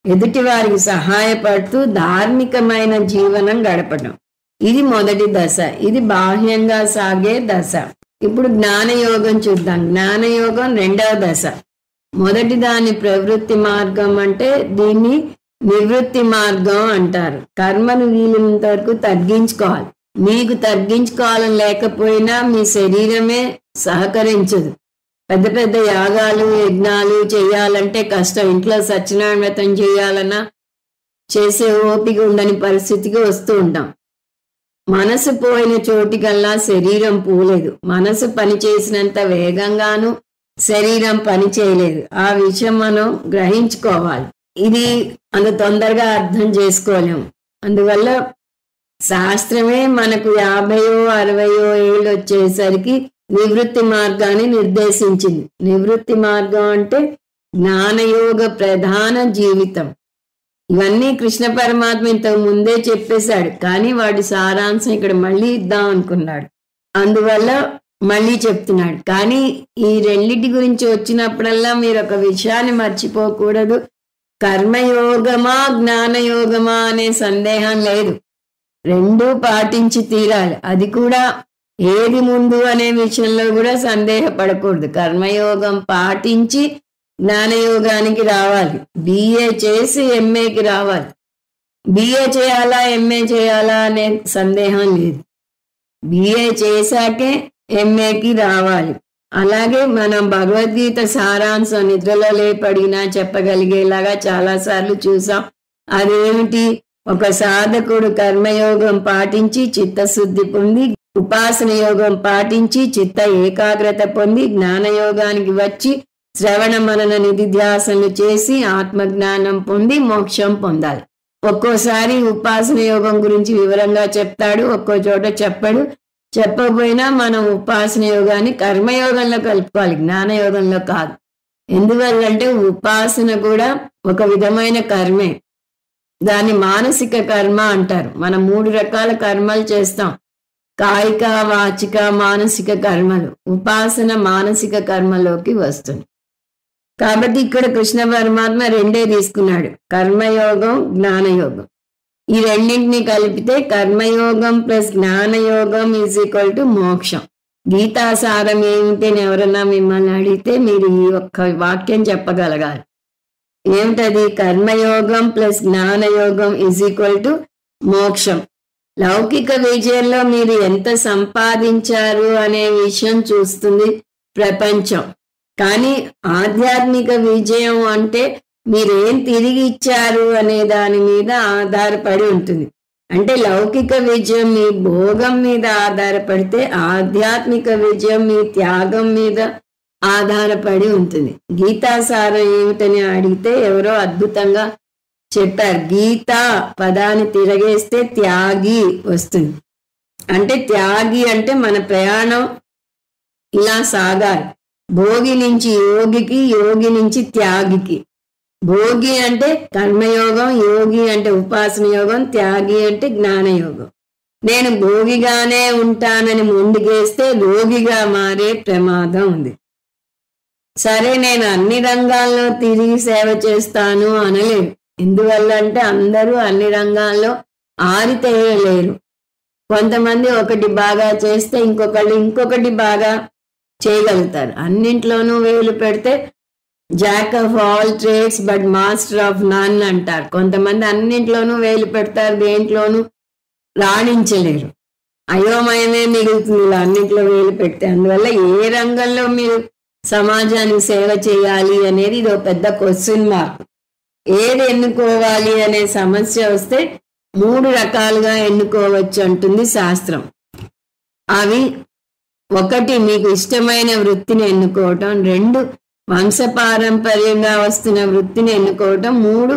ఎదుటి వారికి సహాయపడుతూ ధార్మికమైన జీవనం గడపడం, ఇది మొదటి దశ. ఇది బాహ్యంగా సాగే దశ. ఇప్పుడు జ్ఞానయోగం చూద్దాం. జ్ఞానయోగం రెండవ దశ. మొదటి దాని ప్రవృత్తి మార్గం అంటే దీన్ని నివృత్తి మార్గం అంటారు. కర్మను వీలున్నంత వరకు తగ్గించుకోవాలి. మీకు తగ్గించుకోవాలని లేకపోయినా మీ శరీరమే సహకరించదు. పెద్ద పెద్ద యాగాలు యజ్ఞాలు చేయాలంటే కష్టం. ఇంట్లో సత్యనారాయణ వ్రతం చేయాలన్నా చేసే ఓపిక ఉండని పరిస్థితికి వస్తూ ఉంటాం. మనసు పోయిన చోటికల్లా శరీరం పోలేదు. మనసు పని చేసినంత వేగంగాను శరీరం పని చేయలేదు. ఆ విషయం మనం గ్రహించుకోవాలి. ఇది అంత తొందరగా అర్థం చేసుకోలేము. అందువల్ల శాస్త్రమే మనకు 50 60 ఏళ్ళు వచ్చేసరికి నివృత్తి మార్గాన్ని నిర్దేశించింది. నివృత్తి మార్గం అంటే జ్ఞానయోగ ప్రధాన జీవితం. ఇవన్నీ కృష్ణ పరమాత్మ ఇంతకు ముందే చెప్పేశాడు, కానీ వాడి సారాంశం ఇక్కడ మళ్ళీ ఇద్దాం అనుకున్నాడు. అందువల్ల మళ్ళీ చెప్తున్నాడు. కానీ ఈ రెండిటి గురించి వచ్చినప్పుడల్లా మీరు ఒక విషయాన్ని మర్చిపోకూడదు. కర్మయోగమా జ్ఞానయోగమా అనే సందేహం లేదు. రెండూ పాటించి తీరాలి. అది కూడా ఏది ముందు అనే విషయంలో కూడా సందేహపడకూడదు. కర్మయోగం పాటించి జ్ఞానయోగానికి రావాలి. బిఏ చేసి ఎంఏకి రావాలి. బిఏ చేయాలా ఎంఏ చేయాలా అనే సందేహం లేదు. బిఏ చేశాకే ఎంఏకి రావాలి. అలాగే మనం భగవద్గీత సారాంశం నిద్రలో లేపడినా చెప్పగలిగేలాగా చాలాసార్లు చూసాం. అదేమిటి, ఒక సాధకుడు కర్మయోగం పాటించి చిత్తశుద్ధి పొంది, ఉపాసన యోగం పాటించి చిత్త ఏకాగ్రత పొంది, జ్ఞానయోగానికి వచ్చి శ్రవణ మనన నిధిధ్యాసనలు చేసి ఆత్మజ్ఞానం పొంది మోక్షం పొందాలి. ఒక్కోసారి ఉపాసన యోగం గురించి వివరంగా చెప్తాడు, ఒక్కో చోట చెప్పడు. చెప్పకపోయినా మనం ఉపాసన యోగాన్ని కర్మయోగంలో కలుపుకోవాలి, జ్ఞానయోగంలో కాదు. ఎందువల్లంటే ఉపాసన కూడా ఒక విధమైన కర్మే. దాన్ని మానసిక కర్మ అంటారు. మనం 3 రకాల కర్మలు చేస్తాం, కాయిక, వాచిక, మానసిక కర్మలు. ఉపాసన మానసిక కర్మలోకి వస్తుంది. కాబట్టి ఇక్కడ కృష్ణ పరమాత్మ 2 తీసుకున్నాడు, కర్మయోగం, జ్ఞానయోగం. ఈ రెండింటిని కలిపితే కర్మయోగం ప్లస్ జ్ఞానయోగం = మోక్షం. గీతాసారం ఏమిటని ఎవరన్నా మిమ్మల్ని అడిగితే మీరు ఈ ఒక్క వాక్యం చెప్పగలగాలి. ఏమిటది? కర్మయోగం ప్లస్ జ్ఞానయోగం = మోక్షం. లౌకిక విజయంలో మీరు ఎంత సంపాదించారు అనే విషయం చూస్తుంది ప్రపంచం. కానీ ఆధ్యాత్మిక విజయం అంటే మీరేం తిరిగి ఇచ్చారు అనే దాని మీద ఆధారపడి ఉంటుంది. అంటే లౌకిక విజయం మీ భోగం మీద ఆధారపడితే, ఆధ్యాత్మిక విజయం మీ త్యాగం మీద ఆధారపడి ఉంటుంది. గీతాసారం ఏమిటని అడిగితే ఎవరో అద్భుతంగా చెప్పారు. గీత పదాన్ని తిరగేస్తే త్యాగి వస్తుంది. అంటే త్యాగి అంటే మన ప్రయాణం ఇలా సాగాలి. భోగి నుంచి యోగికి, యోగి నుంచి త్యాగికి. భోగి అంటే కర్మయోగం, యోగి అంటే ఉపాసన యోగం, త్యాగి అంటే జ్ఞానయోగం. నేను భోగిగానే ఉంటానని ముందుకేస్తే రోగిగా మారే ప్రమాదం ఉంది. సరే, నేను అన్ని రంగాల్లో తిరిగి సేవ చేస్తాను అనలేరు. ఎందువల్ల అంటే అందరూ అన్ని రంగాల్లో ఆరితేయలేరు. కొంతమంది ఒకటి బాగా చేస్తే ఇంకొకటి బాగా చేయగలుగుతారు. అన్నింట్లోనూ వేలు పెడితే jack of all trades but master of none అంటారు. కొంతమంది అన్నింట్లోనూ వేలు పెడతారు, దేంట్లోనూ రాణించలేరు. అయోమయమే మిగులుతుంది ఇలా అన్నింట్లో వేలు పెడితే. అందువల్ల ఏ రంగంలో మీరు సమాజానికి సేవ చేయాలి అనేది ఇది ఒక పెద్ద క్వశ్చన్ మార్క్. ఏది ఎన్నుకోవాలి అనే సమస్య వస్తే 3 రకాలుగా ఎన్నుకోవచ్చు అంటుంది శాస్త్రం. అవి 1 మీకు ఇష్టమైన వృత్తిని ఎన్నుకోవటం, 2 వంశపారంపర్యంగా వస్తున్న వృత్తిని ఎన్నుకోవటం, 3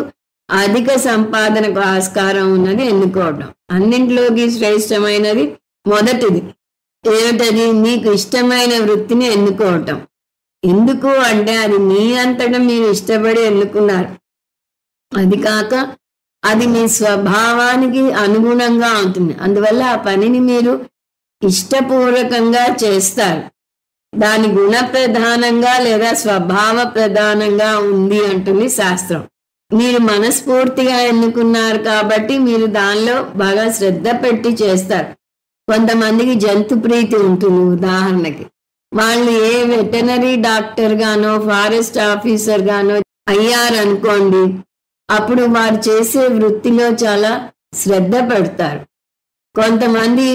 అధిక సంపాదనకు ఆస్కారం ఉన్నది ఎన్నుకోవటం. అన్నింటిలోకి శ్రేష్టమైనది మొదటిది. ఏమిటది? మీకు ఇష్టమైన వృత్తిని ఎన్నుకోవటం. ఎందుకు అంటే అది మీ అంతటా మీరు ఇష్టపడి ఎన్నుకున్నారు. అది కాక అది మీ స్వభావానికి అనుగుణంగా ఉంటుంది. అందువల్ల ఆ పనిని మీరు ఇష్టపూర్వకంగా చేస్తారు. దాని గుణ ప్రధానంగా లేదా స్వభావ ప్రధానంగా ఉంది అంటుంది శాస్త్రం. మీరు మనస్ఫూర్తిగా ఎన్నుకున్నారు కాబట్టి మీరు దానిలో బాగా శ్రద్ధ పెట్టి చేస్తారు. కొంతమందికి జంతు ప్రీతి ఉంటుంది. ఉదాహరణకి వాళ్ళు ఏ వెటనరీ డాక్టర్ గానో ఫారెస్ట్ ఆఫీసర్ గానో అయ్యారనుకోండి, అప్పుడు వారు చేసే వృత్తిలో చాలా శ్రద్ధ పెడతారు. కొంతమంది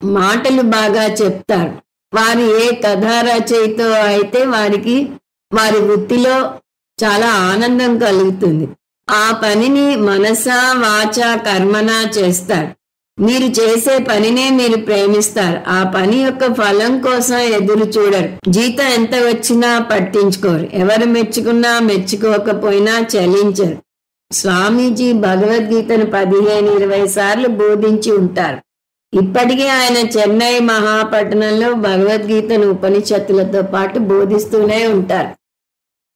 మాటలు బాగా చెప్తారు. వారు ఏ కథా రచయితో అయితే వారి వృత్తిలో చాలా ఆనందం కలుగుతుంది. ఆ పనిని మనసా వాచా కర్మనా చేస్తారు. మీరు చేసే పనినే మీరు ప్రేమిస్తారు. ఆ పని యొక్క ఫలం కోసం ఎదురు చూడరు. జీతం ఎంత వచ్చినా పట్టించుకోరు. ఎవరు మెచ్చుకున్నా మెచ్చుకోకపోయినా చలించరు. స్వామీజీ భగవద్గీతను 15-20 సార్లు బోధించి ఉంటారు. ఇప్పటికీ ఆయన చెన్నై మహాపట్టణంలో భగవద్గీతను ఉపనిషత్తులతో పాటు బోధిస్తూనే ఉంటారు.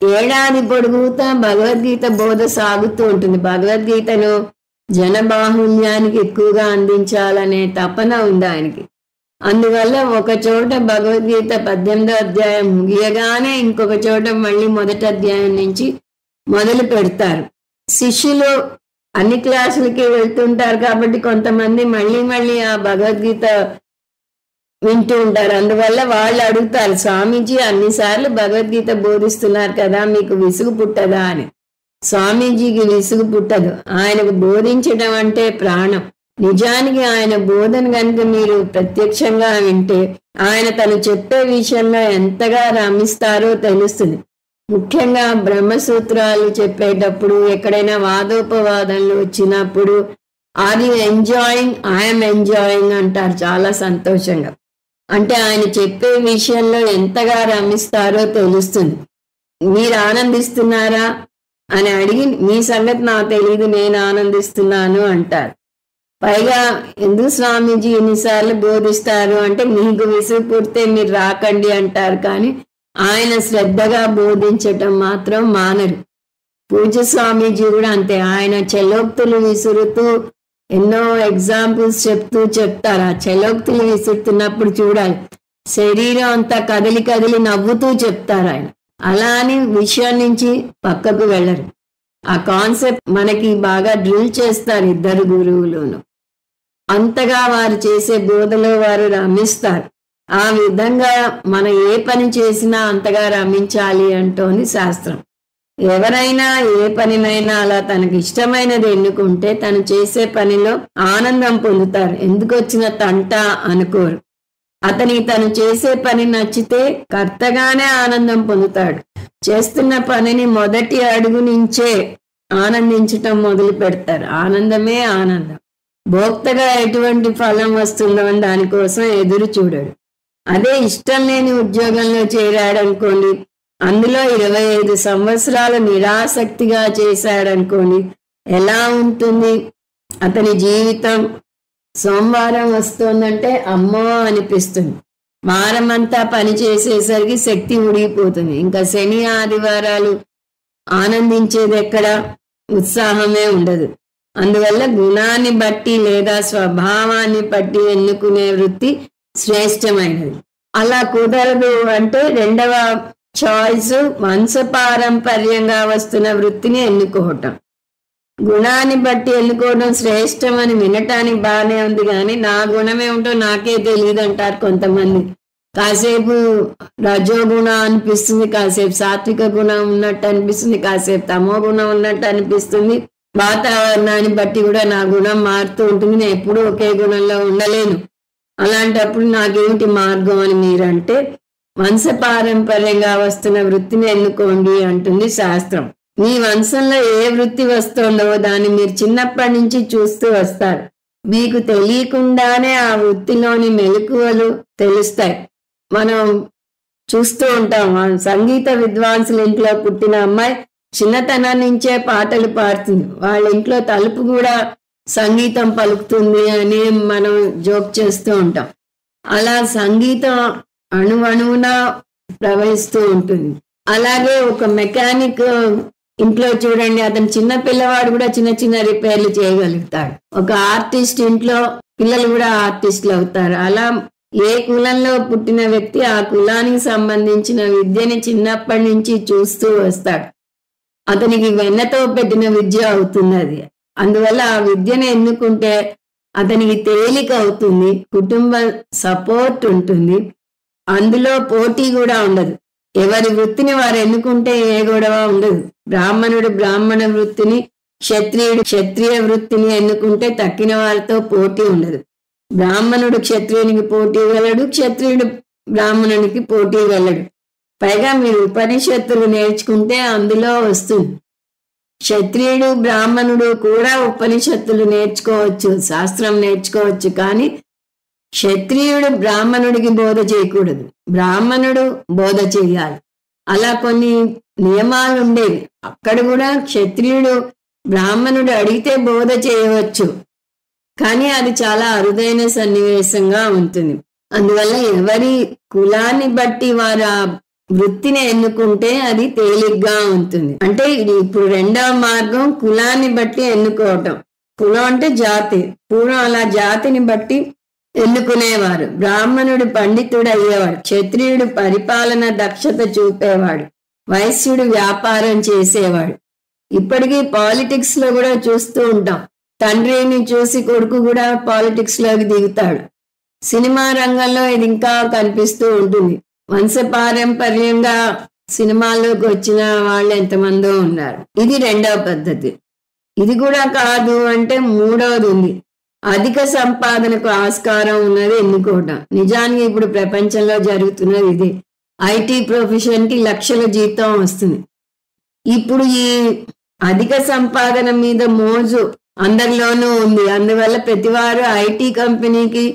ఏడాది పొడుగుతా భగవద్గీత బోధ సాగుతూ ఉంటుంది. భగవద్గీతను జనబాహుల్యానికి ఎక్కువగా అందించాలనే తపన ఉంది ఆయనకి. అందువల్ల ఒక చోట భగవద్గీత 18వ అధ్యాయం ముగియగానే ఇంకొక చోట మళ్ళీ మొదటి అధ్యాయం నుంచి మొదలు పెడతారు. శిష్యులు అన్ని క్లాసులకి వెళ్తుంటారు కాబట్టి కొంతమంది మళ్ళీ ఆ భగవద్గీత వింటూ ఉంటారు. అందువల్ల వాళ్ళు అడుగుతారు, స్వామీజీ అన్నిసార్లు భగవద్గీత బోధిస్తున్నారు కదా, మీకు విసుగు పుట్టదా అని. స్వామీజీకి విసుగు పుట్టదు. ఆయనకు బోధించడం అంటే ప్రాణం. నిజానికి ఆయన బోధన కనుక మీరు ప్రత్యక్షంగా వింటే ఆయన తను చెప్పే విషయంలో ఎంతగా రమిస్తారో తెలుస్తుంది. ముఖ్యంగా బ్రహ్మసూత్రాలు చెప్పేటప్పుడు ఎక్కడైనా వాదోపవాదనలు వచ్చినప్పుడు are you enjoying, I'm enjoying అంటారు చాలా సంతోషంగా. అంటే ఆయన చెప్పే విషయంలో ఎంతగా రమిస్తారో తెలుస్తుంది. మీరు ఆనందిస్తున్నారా అని అడిగి మీ సంగతి నాకు తెలియదు, నేను ఆనందిస్తున్నాను అంటారు. పైగా ఎందుకు స్వామీజీ ఎన్నిసార్లు బోధిస్తారు అంటే మీకు విసుగు పుడితే మీరు రాకండి అంటారు. కానీ ఆయన శ్రద్ధగా బోధించటం మాత్రం మానరు. పూజ్య స్వామీజీ కూడా అంతే. ఆయన చెలోక్తులు విసురుతూ ఎన్నో ఎగ్జాంపుల్స్ చెప్తారు. ఆ చెలోక్తులు విసురుతున్నప్పుడు చూడాలి, శరీరం అంతా కదిలి కదిలి నవ్వుతూ చెప్తారు ఆయన. అలా అని విషయం నుంచి పక్కకు వెళ్ళరు. ఆ కాన్సెప్ట్ మనకి బాగా డ్రిల్ చేస్తారు ఇద్దరు గురువులును. అంతగా వారు చేసే బోధలో వారు రమిస్తారు. ఆ విధంగా మనం ఏ పని చేసినా అంతగా రమించాలి అంటోంది శాస్త్రం. ఎవరైనా ఏ పనినైనా అలా తనకి ఇష్టమైనది ఎన్నుకుంటే తను చేసే పనిలో ఆనందం పొందుతారు. ఎందుకు వచ్చిన తంట అనుకోరు. అతనికి తను చేసే పని నచ్చితే కర్తగానే ఆనందం పొందుతాడు. చేస్తున్న పనిని మొదటి అడుగు నుంచే ఆనందించటం మొదలు పెడతారు. ఆనందమే ఆనందం. భోక్తగా ఎటువంటి ఫలం వస్తుందో అని దానికోసం ఎదురు చూడడు. అదే ఇష్టం లేని ఉద్యోగంలో చేరాడనుకోండి, అందులో 25 సంవత్సరాలు నిరాసక్తిగా చేశాడనుకోండి, ఎలా ఉంటుంది అతని జీవితం? సోమవారం వస్తుందంటే అమ్మో అనిపిస్తుంది. వారమంతా పని చేసేసరికి శక్తి ఉడిగిపోతుంది. ఇంకా శని ఆదివారాలు ఆనందించేది ఎక్కడ? ఉత్సాహమే ఉండదు. అందువల్ల గుణాన్ని బట్టి లేదా స్వభావాన్ని బట్టి ఎన్నుకునే వృత్తి శ్రేష్టమైనది. అలా కుదరదు అంటే రెండవ చాయిస్ వంశపారంపర్యంగా వస్తున్న వృత్తిని ఎన్నుకోవటం. గుణాన్ని బట్టి ఎన్నుకోవడం శ్రేష్టం అని వినటానికి బాగానే ఉంది, కానీ నా గుణం ఏమిటో నాకే తెలియదు అంటారు కొంతమంది. కాసేపు రజోగుణం అనిపిస్తుంది, కాసేపు సాత్విక గుణం ఉన్నట్టు అనిపిస్తుంది, కాసేపు తమో గుణం ఉన్నట్టు అనిపిస్తుంది. వాతావరణాన్ని బట్టి కూడా నా గుణం మారుతూ ఉంటుంది. నేను ఎప్పుడూ ఒకే గుణంలో ఉండలేను. అలాంటప్పుడు నాకేమిటి మార్గం అని మీరంటే వంశపారంపర్యంగా వస్తున్న వృత్తిని ఎన్నుకోండి అంటుంది శాస్త్రం. మీ వంశంలో ఏ వృత్తి వస్తుందో దాన్ని మీరు చిన్నప్పటి నుంచి చూస్తూ వస్తారు. మీకు తెలియకుండానే ఆ వృత్తిలోని మెలకువలు తెలుస్తాయి. మనం చూస్తూ ఉంటాం. సంగీత విద్వాంసుల ఇంట్లో పుట్టిన అమ్మాయి చిన్నతనం నుంచే పాటలు పాడుతుంది. వాళ్ళ ఇంట్లో తలుపు కూడా సంగీతం పలుకుతుంది అని మనం జోక్ చేస్తూ ఉంటాం. అలా సంగీతం అణువణువున ప్రవహిస్తూ ఉంటుంది. అలాగే ఒక మెకానిక్ ఇంట్లో చూడండి, అతను చిన్న పిల్లవాడు కూడా చిన్న చిన్న రిపేర్లు చేయగలుగుతాడు. ఒక ఆర్టిస్ట్ ఇంట్లో పిల్లలు కూడా ఆర్టిస్టులు అవుతారు. అలా ఏ కులంలో పుట్టిన వ్యక్తి ఆ కులానికి సంబంధించిన విద్యని చిన్నప్పటి నుంచి చూస్తూ వస్తాడు. అతనికి వెన్నతో పెట్టిన విద్య అవుతుంది అది. అందువల్ల ఆ విద్యను ఎన్నుకుంటే అతనికి తేలిక అవుతుంది. కుటుంబ సపోర్ట్ ఉంటుంది. అందులో పోటీ కూడా ఉండదు. ఎవరి వృత్తిని వారు ఎన్నుకుంటే ఏ గొడవ ఉండదు. బ్రాహ్మణుడు బ్రాహ్మణ వృత్తిని, క్షత్రియుడు క్షత్రియ వృత్తిని ఎన్నుకుంటే తక్కిన వారితో పోటీ ఉండదు. బ్రాహ్మణుడు క్షత్రియునికి పోటీ వెళ్ళడు, క్షత్రియుడు బ్రాహ్మణునికి పోటీ వెళ్ళడు. పైగా మీరు ఉపనిషత్తులు నేర్చుకుంటే అందులో వస్తుంది. క్షత్రియుడు బ్రాహ్మణుడు కూడా ఉపనిషత్తులు నేర్చుకోవచ్చు, శాస్త్రం నేర్చుకోవచ్చు. కానీ క్షత్రియుడు బ్రాహ్మణుడికి బోధ చేయకూడదు, బ్రాహ్మణుడు బోధ చేయాలి. అలా కొన్ని నియమాలు ఉండేవి. అక్కడ కూడా క్షత్రియుడు బ్రాహ్మణుడు అడిగితే బోధ చేయవచ్చు, కానీ అది చాలా అరుదైన సన్నివేశంగా ఉంటుంది. అందువల్ల ఎవరి కులాన్ని బట్టి వారు ఆ వృత్తిని ఎన్నుకుంటే అది తేలిగ్గా ఉంటుంది. అంటే ఇది ఇప్పుడు రెండవ మార్గం, కులాన్ని బట్టి ఎన్నుకోవటం. కులం అంటే జాతి. పూర్వం అలా జాతిని బట్టి ఎన్నుకునేవారు. బ్రాహ్మణుడు పండితుడు అయ్యేవాడు, క్షత్రియుడు పరిపాలన దక్షత చూపేవాడు, వైశ్యుడు వ్యాపారం చేసేవాడు. ఇప్పటికీ పాలిటిక్స్ లో కూడా చూస్తూ ఉంటాం. తండ్రిని చూసి కొడుకు కూడా పాలిటిక్స్ లోకి దిగుతాడు. సినిమా రంగంలో ఇది ఇంకా కనిపిస్తూ ఉంటుంది. వంశపారంపర్యంగా సినిమాల్లోకి వచ్చిన వాళ్ళు ఎంతమందో ఉన్నారు. ఇది రెండవ పద్ధతి. ఇది కూడా కాదు అంటే మూడవది ఉంది. అధిక సంపాదనకు ఆస్కారం ఉన్నది ఎన్నుకోవటం. నిజానికి ఇప్పుడు ప్రపంచంలో జరుగుతున్నది ఇది. ఐటీ ప్రొఫెషన్ కి లక్షల జీతం వస్తుంది. ఇప్పుడు ఈ అధిక సంపాదన మీద మోజు అందరిలోనూ ఉంది. అందువల్ల ప్రతివారు ఐటీ కంపెనీకి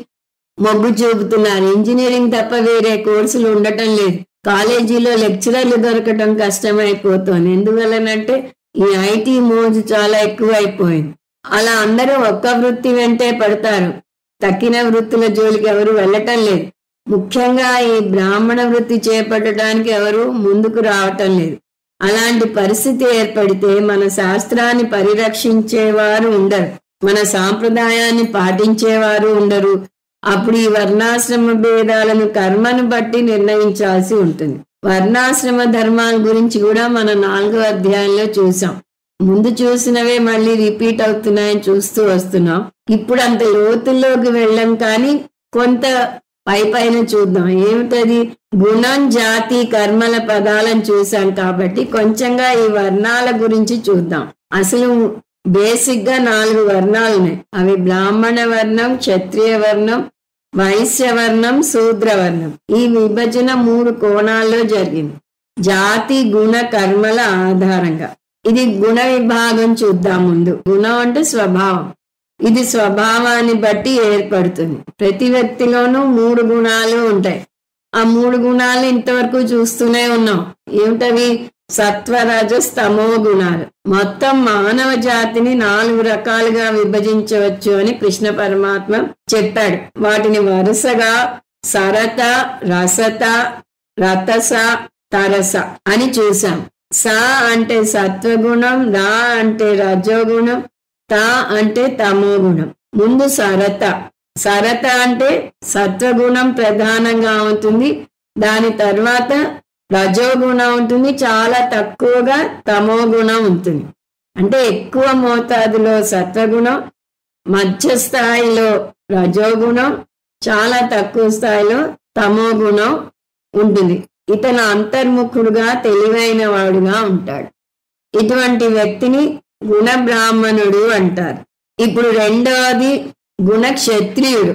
మొగ్గు చూపుతున్నారు. ఇంజనీరింగ్ తప్ప వేరే కోర్సులు ఉండటం లేదు. కాలేజీలో లెక్చరర్లు దొరకటం కష్టమైపోతుంది. ఎందువల్లనంటే ఈ ఐటీ మోజు చాలా ఎక్కువైపోయింది. అలా అందరూ ఒక్క వృత్తి వెంటే పడతారు. తక్కిన వృత్తుల జోలికి ఎవరు వెళ్ళటం లేదు. ముఖ్యంగా ఈ బ్రాహ్మణ వృత్తి చేపట్టడానికి ఎవరు ముందుకు రావటం లేదు. అలాంటి పరిస్థితి ఏర్పడితే మన శాస్త్రాన్ని పరిరక్షించేవారు ఉండరు, మన సాంప్రదాయాన్ని పాటించేవారు ఉండరు. అప్పుడు ఈ వర్ణాశ్రమ భేదాలను కర్మను బట్టి నిర్ణయించాల్సి ఉంటుంది. వర్ణాశ్రమ ధర్మాల గురించి కూడా మనం 4వ అధ్యాయంలో చూసాం. ముందు చూసినవే మళ్ళీ రిపీట్ అవుతున్నాయని చూస్తూ వస్తున్నాం. ఇప్పుడు అంత లోతుల్లోకి వెళ్ళాం, కానీ కొంత పైన చూద్దాం. ఏమిటది? గుణం, జాతి, కర్మల పదాలను చూసాం కాబట్టి కొంచెంగా ఈ వర్ణాల గురించి చూద్దాం. అసలు బేసిక్ గా 4 వర్ణాలు ఉన్నాయి. అవి బ్రాహ్మణ వర్ణం, క్షత్రియ వర్ణం, వైశ్య వర్ణం, శూద్ర వర్ణం. ఈ విభజన 3 కోణాల్లో జరిగింది, జాతి, గుణ, కర్మల ఆధారంగా. ఇది గుణ విభాగం చూద్దాం. ముందు గుణం అంటే స్వభావం. ఇది స్వభావాన్ని బట్టి ఏర్పడుతుంది. ప్రతి వ్యక్తిలోనూ 3 గుణాలు ఉంటాయి. ఆ 3 గుణాలు ఇంతవరకు చూస్తూనే ఉన్నాం. ఏమిటవి? సత్వ, రజస్, తమో గుణాలు. మొత్తం మానవ జాతిని 4 రకాలుగా విభజించవచ్చు అని కృష్ణ పరమాత్మ చెప్పాడు. వాటిని వరుసగా సరత, రసత, రతస, తరస అని చూసాం. స అంటే సత్వగుణం, రా అంటే రజోగుణం, తా అంటే తమో గుణం. ముందు సరత. సరత అంటే సత్వగుణం ప్రధానంగా ఉంటుంది. దాని తర్వాత రజోగుణం ఉంటుంది, చాలా తక్కువగా తమో గుణం ఉంటుంది. అంటే ఎక్కువ మోతాదులో సత్వగుణం, మధ్య స్థాయిలో రజోగుణం, చాలా తక్కువ స్థాయిలో తమో గుణం ఉంటుంది. ఇతను అంతర్ముఖుడుగా తెలివైన వాడుగా ఉంటాడు. ఇటువంటి వ్యక్తిని గుణ బ్రాహ్మణుడు అంటారు. ఇప్పుడు రెండవది గుణ క్షత్రియుడు.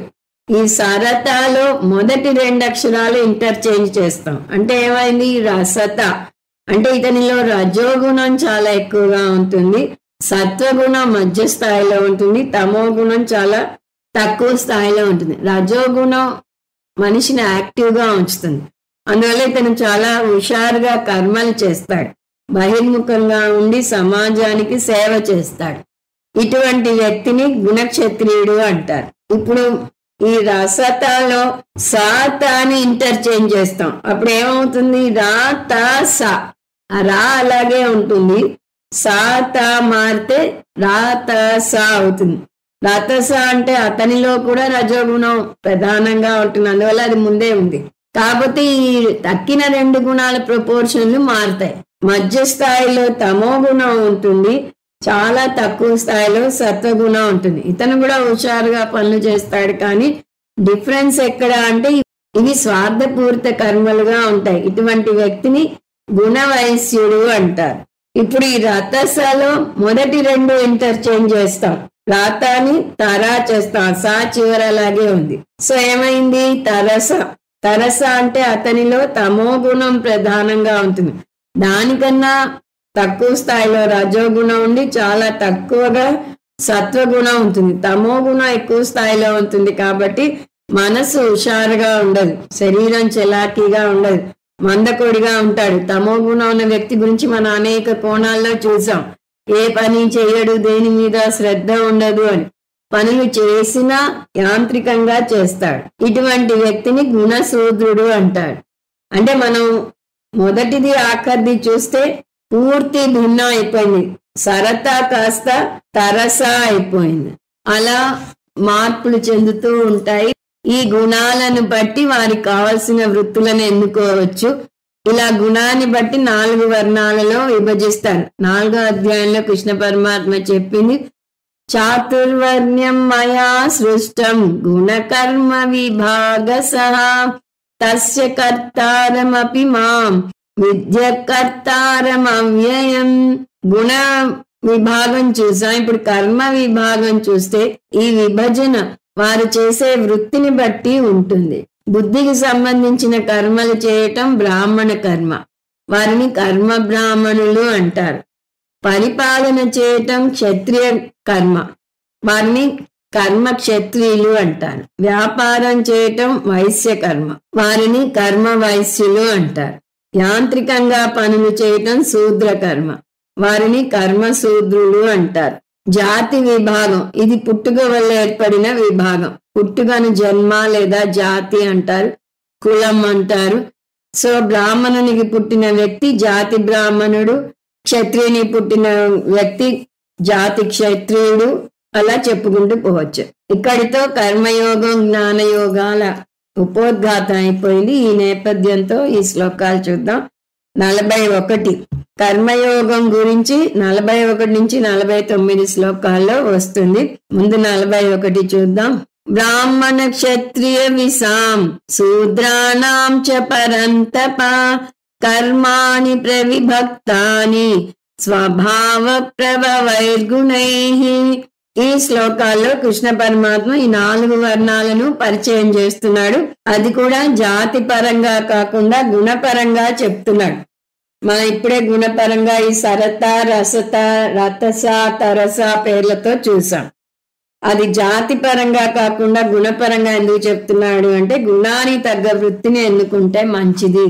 ఈ సరతాలో మొదటి 2 అక్షరాలు ఇంటర్చేంజ్ చేస్తాం. అంటే ఏమైంది? రసత అంటే ఇతనిలో రజోగుణం చాలా ఎక్కువగా ఉంటుంది, సత్వగుణం మధ్య స్థాయిలో ఉంటుంది, తమో గుణం చాలా తక్కువ స్థాయిలో ఉంటుంది. రజోగుణం మనిషిని యాక్టివ్గా ఉంచుతుంది. అందువల్ల ఇతను చాలా హుషారుగా కర్మలు చేస్తాడు, బహిర్ముఖంగా ఉండి సమాజానికి సేవ చేస్తాడు. ఇటువంటి వ్యక్తిని గుణక్షత్రియుడు అంటారు. ఇప్పుడు ఈ రసతలో సాతాని ఇంటర్చేంజ్ చేస్తాం. అప్పుడు ఏమవుతుంది? రా, తా, సా. రా అలాగే ఉంటుంది, సాత మారితే రా, తా, సా అవుతుంది. రతస అంటే అతనిలో కూడా రజోగుణం ప్రధానంగా ఉంటుంది, అందువల్ల అది ముందే ఉంది. కాకపోతే ఈ తక్కిన 2 గుణాల ప్రపోర్షన్లు మారుతాయి. మధ్య స్థాయిలో తమో గుణం ఉంటుంది, చాలా తక్కువ స్థాయిలో సత్వగుణం ఉంటుంది. ఇతను కూడా హుషారుగా పనులు చేస్తాడు, కానీ డిఫరెన్స్ ఎక్కడ అంటే ఇవి స్వార్థపూరిత కర్మలుగా ఉంటాయి. ఇటువంటి వ్యక్తిని గుణవైశ్యుడు అంటారు. ఇప్పుడు ఈ రతసలో మొదటి 2 ఇంటర్చేంజ్ చేస్తాం. రాతాని తరా చేస్తాం, సా చివర అలాగే ఉంది. సో ఏమైంది? తరస. తరస అంటే అతనిలో తమో గుణం ప్రధానంగా ఉంటుంది, దానికన్నా తక్కువ స్థాయిలో రజోగుణం ఉండి చాలా తక్కువగా సత్వగుణం ఉంటుంది, తమో గుణం ఎక్కువ స్థాయిలో ఉంటుంది. కాబట్టి మనసు హుషారుగా ఉండదు, శరీరం చెలాకీగా ఉండదు, మందకొడిగా ఉంటాడు. తమో గుణం ఉన్న వ్యక్తి గురించి మనం అనేక కోణాల్లో చూసాం. ఏ పని చేయడు, దేని మీద శ్రద్ధ ఉండదు అని. పనులు చేసినా యాంత్రికంగా చేస్తాడు. ఇటువంటి వ్యక్తిని గుణశూద్రుడు అంటాడు. అంటే మనం మొదటిది ఆఖరిది చూస్తే పూర్తి భిన్నం అయిపోయింది. సరత కాస్త తరస అయిపోయింది. అలా మార్పులు చెందుతూ ఉంటాయి. ఈ గుణాలను బట్టి వారికి కావలసిన వృత్తులను ఎన్నుకోవచ్చు. ఇలా గుణాన్ని బట్టి 4 వర్ణాలలో విభజిస్తారు. 4వ అధ్యాయంలో కృష్ణ పరమాత్మ చెప్పింది, చాతుర్వర్ణ్యం మయా సృష్టం గుణకర్మ విభాగసః తస్య కర్తారమపి మాం విద్య కర్తారమవ్యయం. గుణ విభాగం చూసాం. ఇప్పుడు కర్మ విభాగం చూస్తే ఈ విభజన వారు చేసే వృత్తిని బట్టి ఉంటుంది. బుద్ధికి సంబంధించిన కర్మలు చేయటం బ్రాహ్మణ కర్మ, వారిని కర్మ బ్రాహ్మణులు అంటారు. పరిపాలన చేయటం క్షత్రియ కర్మ, వారిని కర్మ క్షత్రియులు అంటారు. వ్యాపారం చేయటం వైశ్య కర్మ, వారిని కర్మ వైశ్యులు అంటారు. యాంత్రికంగా పనులు చేయటం శూద్ర కర్మ, వారిని కర్మ శూద్రులు అంటారు. జాతి విభాగం, ఇది పుట్టుక వల్ల ఏర్పడిన విభాగం. పుట్టుకను జన్మ లేదా జాతి అంటారు, కులం అంటారు. సో బ్రాహ్మణునికి పుట్టిన వ్యక్తి జాతి బ్రాహ్మణుడు, క్షత్రియుని పుట్టిన వ్యక్తి జాతి క్షత్రియుడు, అలా చెప్పుకుంటూ పోవచ్చు. ఇక్కడితో కర్మయోగం జ్ఞానయోగాల ఉపోద్ఘాతం అయిపోయింది. ఈ నేపథ్యంతో ఈ శ్లోకాలు చూద్దాం. 41 కర్మయోగం గురించి 41 నుంచి 49 శ్లోకాల్లో వస్తుంది. ముందు 41 చూద్దాం. బ్రాహ్మణ క్షత్రియ విసాం శూద్రాణాం చ పరంతప కర్మాణి ప్రవిభక్తాని స్వభావ ప్రభవైర్గుణైః. ఈ శ్లోకాల్లో కృష్ణ పరమాత్మ ఈ 4 వర్ణాలను పరిచయం చేస్తున్నాడు. అది కూడా జాతి పరంగా కాకుండా గుణపరంగా చెప్తున్నాడు. మనం ఇప్పుడే గుణపరంగా ఈ సరత, రసత, రతస, తరస పేర్లతో చూసాం. అది జాతి పరంగా కాకుండా గుణపరంగా ఎందుకు చెప్తున్నాడు అంటే గుణానికి తగ్గ వృత్తిని ఎన్నుకుంటే మంచిది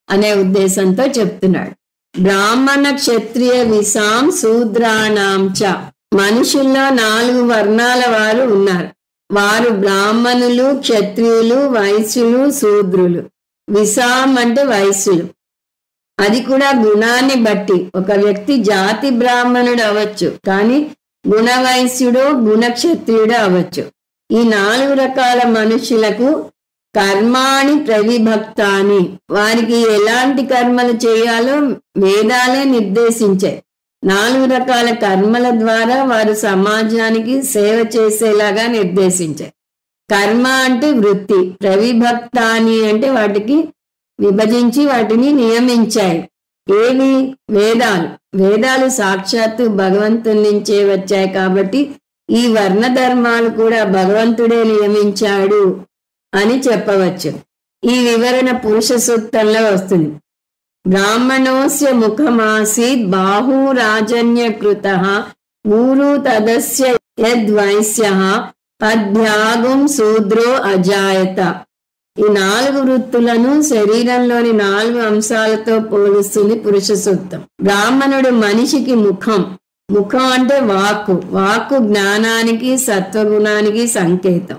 అనే ఉద్దేశంతో చెప్తున్నాడు. బ్రాహ్మణ క్షత్రియ విసాం శూద్రాణాం చ. మనుషుల్లో 4 వర్ణాల వారు ఉన్నారు. వారు బ్రాహ్మణులు, క్షత్రియులు, వైశ్యులు, శూద్రులు. విసాం అంటే వైశ్యులు. అది కూడా గుణాన్ని బట్టి. ఒక వ్యక్తి జాతి బ్రాహ్మణుడు అవ్వచ్చు, కానీ గుణవైశ్యుడు, గుణక్షత్రియుడు అవ్వచ్చు. ఈ 4 రకాల మనుషులకు కర్మాణి ప్రవిభక్తాని, వారికి ఎలాంటి కర్మలు చేయాలో వేదాలే నిర్దేశించాయి. 4 రకాల కర్మల ద్వారా వారు సమాజానికి సేవ చేసేలాగా నిర్దేశించాయి. కర్మ అంటే వృత్తి, ప్రవిభక్తాని అంటే వాటికి విభజించి వాటిని నియమించాయి. ఏవి? వేదాలు. వేదాలు సాక్షాత్తు భగవంతుని నుంచే వచ్చాయి కాబట్టి ఈ వర్ణ ధర్మాలు కూడా భగవంతుడే నియమించాడు అని చెప్పవచ్చు. ఈ వివరణ పురుష సూక్తంలో వస్తుంది. బ్రాహ్మణోస్య ముఖమాసీత్ బాహురాజన్యకృతః ఊరు తదస్య యద్వైశ్యః పద్భ్యాగం శూద్రో అజాయత. ఈ 4 వృత్తులను శరీరంలోని 4 అంశాలతో పోలుస్తుంది పురుష సూక్తం. బ్రాహ్మణుడు మనిషికి ముఖం. ముఖం అంటే వాక్కు. వాక్కు జ్ఞానానికి, సత్వగుణానికి సంకేతం.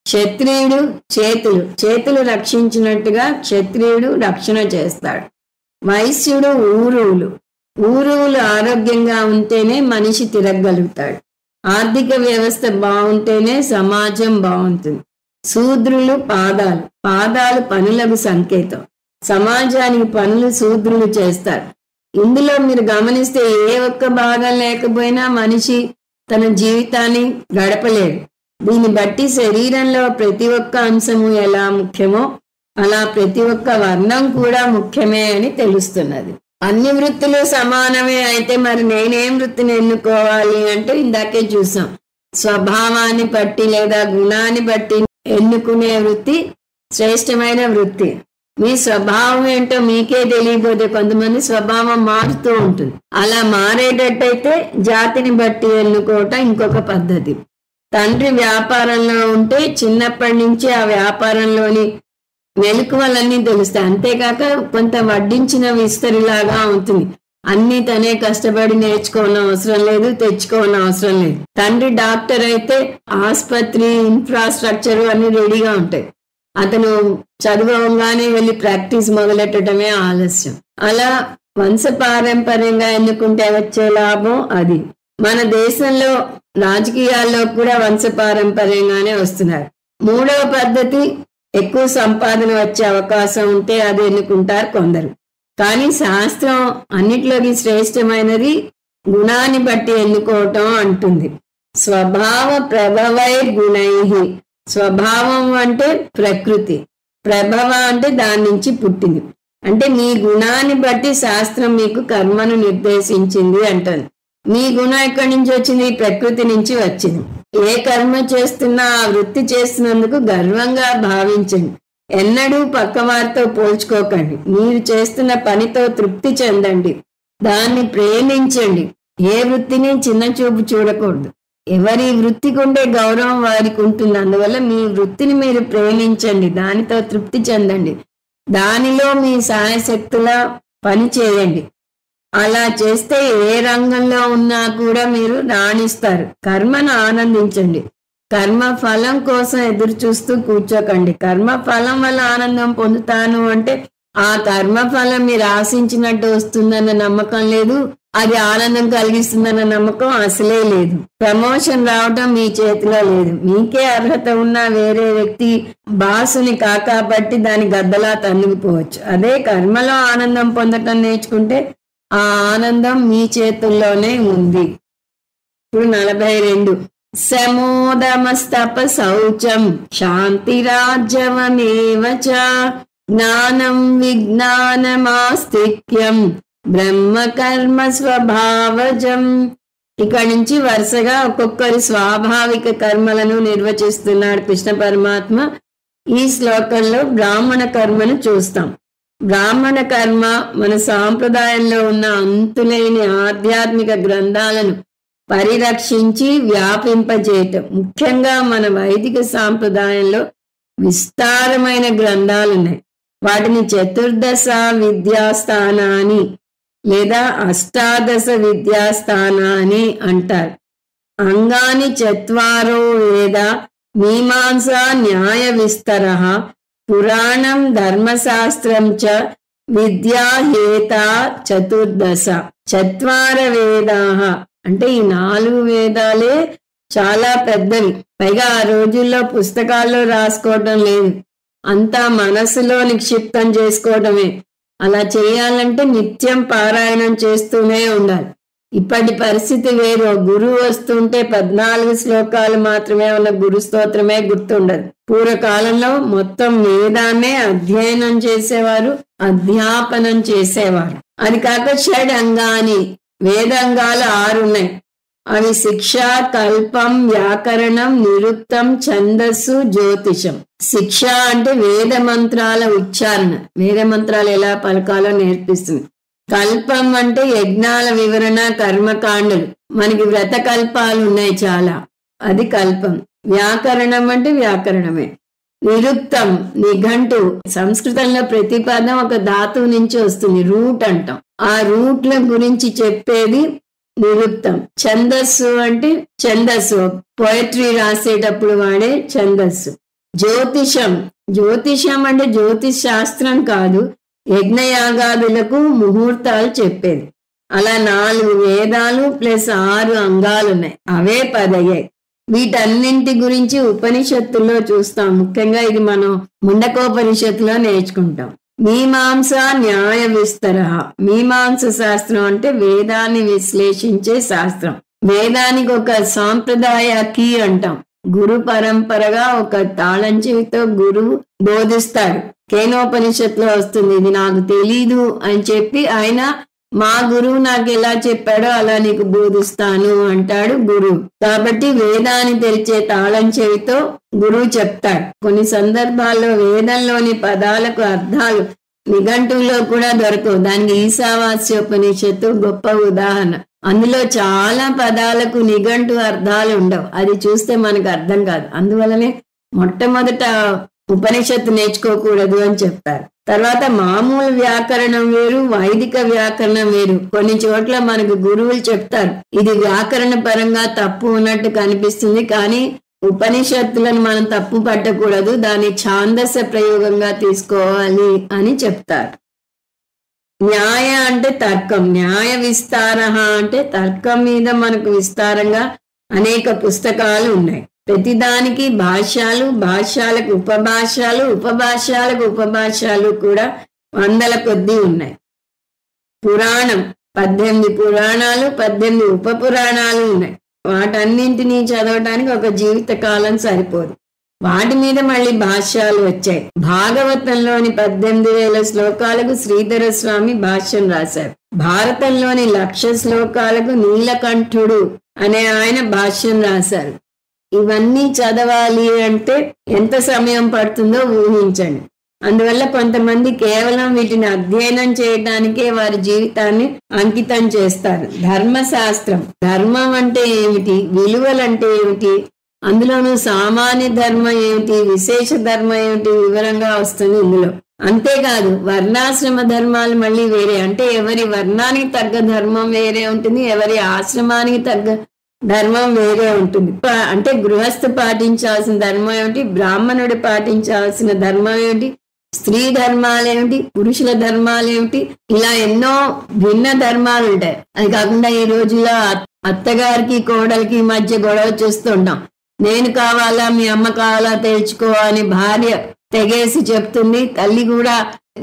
క్షత్రియుడు చేతులు. చేతులు రక్షించినట్టుగా క్షత్రియుడు రక్షణ చేస్తాడు. వైశ్యుడు ఊరువులు. ఊరువులు ఆరోగ్యంగా ఉంటేనే మనిషి తిరగలుగుతాడు. ఆర్థిక వ్యవస్థ బాగుంటేనే సమాజం బాగుంటుంది. శూద్రులు పాదాలు. పాదాలు పనులకు సంకేతం. సమాజానికి పనులు శూద్రులు చేస్తారు. ఇందులో మీరు గమనిస్తే ఏ ఒక్క భాగం లేకపోయినా మనిషి తన జీవితాన్ని గడపలేడు. దీన్ని బట్టి శరీరంలో ప్రతి ఒక్క అంశము ఎలా ముఖ్యమో అలా ప్రతి ఒక్క వర్ణం కూడా ముఖ్యమే అని తెలుస్తున్నది. అన్ని వృత్తులు సమానమే అయితే మరి నేనేం వృత్తిని ఎన్నుకోవాలి అంటే ఇందాకే చూసాం. స్వభావాన్ని బట్టి లేదా గుణాన్ని బట్టి ఎన్నుకునే వృత్తి శ్రేష్టమైన వృత్తి. మీ స్వభావం ఏంటో మీకే తెలియబోతే కొంతమంది స్వభావం మారుతూ ఉంటుంది. అలా మారేటట్టయితే జాతిని బట్టి ఎన్నుకోవటం ఇంకొక పద్ధతి. తండ్రి వ్యాపారంలో ఉంటే చిన్నప్పటి నుంచి ఆ వ్యాపారంలోని మెలకువలన్నీ తెలుస్తాయి. అంతేకాక కొంత వడ్డించిన విస్తరిలాగా ఉంటుంది. అన్ని తనే కష్టపడి నేర్చుకోవడం అవసరం లేదు, తెచ్చుకోవడం అవసరం లేదు. తండ్రి డాక్టర్ అయితే ఆసుపత్రి ఇన్ఫ్రాస్ట్రక్చర్ అన్ని రెడీగా ఉంటాయి. అతను చదువుగానే వెళ్ళి ప్రాక్టీస్ మొదలెట్టడమే ఆలస్యం. అలా వంశపారంపర్యంగా ఎన్నుకుంటే వచ్చే లాభం అది. మన దేశంలో రాజకీయాల్లో కూడా వంశపారంపర్యంగానే వస్తున్నారు. 3వ పద్ధతి ఎక్కువ సంపాదన వచ్చే అవకాశం ఉంటే అది ఎన్నుకుంటారు కొందరు. కానీ శాస్త్రం అన్నిట్లోకి శ్రేష్టమైనది గుణాన్ని బట్టి ఎన్నుకోవటం అంటుంది. స్వభావ ప్రభవైర్గుణైః. స్వభావం అంటే ప్రకృతి, ప్రభవ అంటే దాని నుంచి పుట్టింది. అంటే మీ గుణాన్ని బట్టి శాస్త్రం మీకు కర్మను నిర్దేశించింది అంటుంది. మీ గుణం ఎక్కడి నుంచి వచ్చింది? ప్రకృతి నుంచి వచ్చింది. ఏ కర్మ చేస్తున్నా ఆ వృత్తి చేస్తున్నందుకు గర్వంగా భావించండి. ఎన్నడూ పక్కవారితో పోల్చుకోకండి. మీరు చేస్తున్న పనితో తృప్తి చెందండి, దాన్ని ప్రేమించండి. ఏ వృత్తిని చిన్న చూపు చూడకూడదు. ఎవరి వృత్తికి ఉండే గౌరవం వారికి ఉంటుంది. అందువల్ల మీ వృత్తిని మీరు ప్రేమించండి, దానితో తృప్తి చెందండి, దానిలో మీ సాయశక్తుల పని చేయండి. అలా చేస్తే ఏ రంగంలో ఉన్నా కూడా మీరు రాణిస్తారు. కర్మను ఆనందించండి, కర్మ ఫలం కోసం ఎదురు చూస్తూ కూర్చోకండి. కర్మ ఫలం వల్ల ఆనందం పొందుతాను అంటే ఆ కర్మ ఫలం మీరు ఆశించినట్టు వస్తుందన్న నమ్మకం లేదు, అది ఆనందం కలిగిస్తుందన్న నమ్మకం అసలే లేదు. ప్రమోషన్ రావటం మీ చేతిలో లేదు. మీకే అర్హత ఉన్న వేరే వ్యక్తి బాసుని కాకాబట్టి దాని గద్దలా తన్నుకుపోవచ్చు. అదే కర్మలో ఆనందం పొందటం నేర్చుకుంటే ఆ ఆనందం మీ చేతుల్లోనే ఉంది. ఇప్పుడు 42. సమోదమస్తప శౌచం శాంతిరాజ్యమేవ చ జ్ఞానం విజ్ఞానమాస్తిక్యం బ్రహ్మ కర్మ స్వభావజం. ఇక్కడి నుంచి వరుసగా ఒక్కొక్కరి స్వాభావిక కర్మలను నిర్వచిస్తున్నాడు కృష్ణ పరమాత్మ. ఈ శ్లోకంలో బ్రాహ్మణ కర్మను చూస్తాం. బ్రాహ్మణ కర్మ మన సాంప్రదాయంలో ఉన్న అంతులేని ఆధ్యాత్మిక గ్రంథాలను పరిరక్షించి వ్యాపింపజేయటం. ముఖ్యంగా మన వైదిక సాంప్రదాయంలో విస్తారమైన గ్రంథాలున్నాయి. వాటిని చతుర్దశ విద్యాస్థానాన్ని లేదా అష్టాదశ విద్యాస్థానాన్ని అంటారు. అంగాని చత్వారో వేద మీమాంసా న్యాయ విస్తర పురాణం ధర్మశాస్త్రం చ విద్యాహేత చతుర్దశ. చత్వార వేదాః అంటే ఈ 4 వేదాలే చాలా పెద్దవి. పైగా ఆ రోజుల్లో పుస్తకాల్లో రాసుకోవటం లేదు, అంతా మనసులో నిక్షిప్తం చేసుకోవటమే. అలా చేయాలంటే నిత్యం పారాయణం చేస్తూనే ఉండాలి. ఇప్పటి పరిస్థితి వేరు. గురువు వస్తుంటే 14 శ్లోకాలు మాత్రమే ఉన్న గురు స్తోత్రమే గుర్తుండదు. పూర్వకాలంలో మొత్తం వేదాన్నే అధ్యయనం చేసేవారు, అధ్యాపనం చేసేవారు. అది కాక షడ్ అంగాని వేదంగాలు 6 ఉన్నాయి. అవి శిక్ష, కల్పం, వ్యాకరణం, నిరుక్తం, ఛందస్సు, జ్యోతిషం. శిక్ష అంటే వేద మంత్రాల ఉచ్చారణ, వేద మంత్రాలు ఎలా పలకాలో నేర్పిస్తుంది. కల్పం అంటే యజ్ఞాల వివరణ, కర్మకాండలు. మనకి వ్రత కల్పాలు ఉన్నాయి చాలా, అది కల్పం. వ్యాకరణం అంటే వ్యాకరణమే. నిరుక్తం నిఘంటు. సంస్కృతంలో ప్రతి పదం ఒక ధాతువు నుంచి వస్తుంది, రూట్ అంటాం. ఆ రూట్ల గురించి చెప్పేది నిరుక్తం. ఛందస్సు అంటే ఛందస్సు, పోయట్రీ రాసేటప్పుడు వాడే ఛందస్సు. జ్యోతిషం. జ్యోతిషం అంటే జ్యోతిష్ శాస్త్రం కాదు, యజ్ఞయాగాదులకు ముహూర్తాలు చెప్పేది. అలా 4 వేదాలు ప్లస్ 6 అంగాలు ఉన్నాయి, అవే 10 అయ్యాయి. వీటన్నింటి గురించి ఉపనిషత్తుల్లో చూస్తాం. ముఖ్యంగా ఇది మనం ముండకోపనిషత్తులో నేర్చుకుంటాం. మీమాంస న్యాయ విస్తర. మీమాంస శాస్త్రం అంటే వేదాన్ని విశ్లేషించే శాస్త్రం. వేదానికి ఒక సాంప్రదాయ కీ అంటాం. గురు పరంపరగా ఒక తాళం చెవితో గురువు బోధిస్తాడు. కేనోపనిషత్తులో వస్తుంది, ఇది నాకు తెలీదు అని చెప్పి ఆయన మా గురువు నాకు ఎలా చెప్పాడో అలా నీకు బోధిస్తాను అంటాడు గురువు. కాబట్టి వేదాన్ని తెరిచే తాళం చెవితో గురువు చెప్తాడు. కొన్ని సందర్భాల్లో వేదంలోని పదాలకు అర్థాలు నిఘంటువులో కూడా దొరకవు. దానికి ఈశావాస్యోపనిషత్తు గొప్ప ఉదాహరణ. అందులో చాలా పదాలకు నిఘంటు అర్థాలు ఉండవు, అది చూస్తే మనకు అర్థం కాదు. అందువల్లనే మొట్టమొదట ఉపనిషత్తు నేర్చుకోకూడదు అని చెప్తారు. తర్వాత మామూలు వ్యాకరణం వేరు, వైదిక వ్యాకరణం వేరు. కొన్ని చోట్ల మనకు గురువులు చెప్తారు ఇది వ్యాకరణ పరంగా తప్పు ఉన్నట్టు కనిపిస్తుంది, కానీ ఉపనిషత్తులను మనం తప్పు పట్టకూడదు, దాన్ని ఛాందస ప్రయోగంగా తీసుకోవాలి అని చెప్తారు. న్యాయ అంటే తర్కం. న్యాయ విస్తార అంటే తర్కం మీద మనకు విస్తారంగా అనేక పుస్తకాలు ఉన్నాయి. ప్రతిదానికి భాష్యాలు, భాష్యాలకు ఉపభాష్యాలు, ఉపభాష్యాలకు ఉపభాష్యాలు కూడా 100ల కొద్దీ ఉన్నాయి. పురాణం 18 పురాణాలు, 18 ఉప పురాణాలు ఉన్నాయి. వాటన్నింటినీ చదవటానికి ఒక జీవిత కాలం సరిపోదు. వాటి మీద మళ్ళీ భాష్యాలు వచ్చాయి. భాగవతంలోని 18,000 శ్లోకాలకు శ్రీధర స్వామి భాష్యం రాశారు. భారతంలోని 1,00,000 శ్లోకాలకు నీలకంఠుడు అనే ఆయన భాష్యం రాశారు. ఇవన్నీ చదవాలి అంటే ఎంత సమయం పడుతుందో ఊహించండి. అందువల్ల కొంతమంది కేవలం వీటిని అధ్యయనం చేయడానికే వారి జీవితాన్ని అంకితం చేస్తారు. ధర్మశాస్త్రం, ధర్మం అంటే ఏమిటి, విలువలు అంటే ఏమిటి, అందులోనూ సామాన్య ధర్మం ఏమిటి, విశేష ధర్మం ఏమిటి వివరంగా వస్తుంది ఇందులో. అంతేకాదు వర్ణాశ్రమ ధర్మాలు మళ్ళీ వేరే, అంటే ఎవరి వర్ణానికి తగ్గ ధర్మం వేరే ఉంటుంది, ఎవరి ఆశ్రమానికి తగ్గ ధర్మం వేరే ఉంటుంది. అంటే గృహస్థు పాటించాల్సిన ధర్మం ఏమిటి, బ్రాహ్మణుడు పాటించాల్సిన ధర్మం ఏమిటి, స్త్రీ ధర్మాలేమిటి, పురుషుల ధర్మాలేమిటి, ఇలా ఎన్నో భిన్న ధర్మాలు ఉంటాయి. అది కాకుండా ఈ రోజుల్లో అత్తగారికి కోడలికి మధ్య గొడవ చూస్తుంటాం. నేను కావాలా మీ అమ్మ కావాలా తేల్చుకో అని భార్య తెగేసి చెప్తుంది, తల్లి కూడా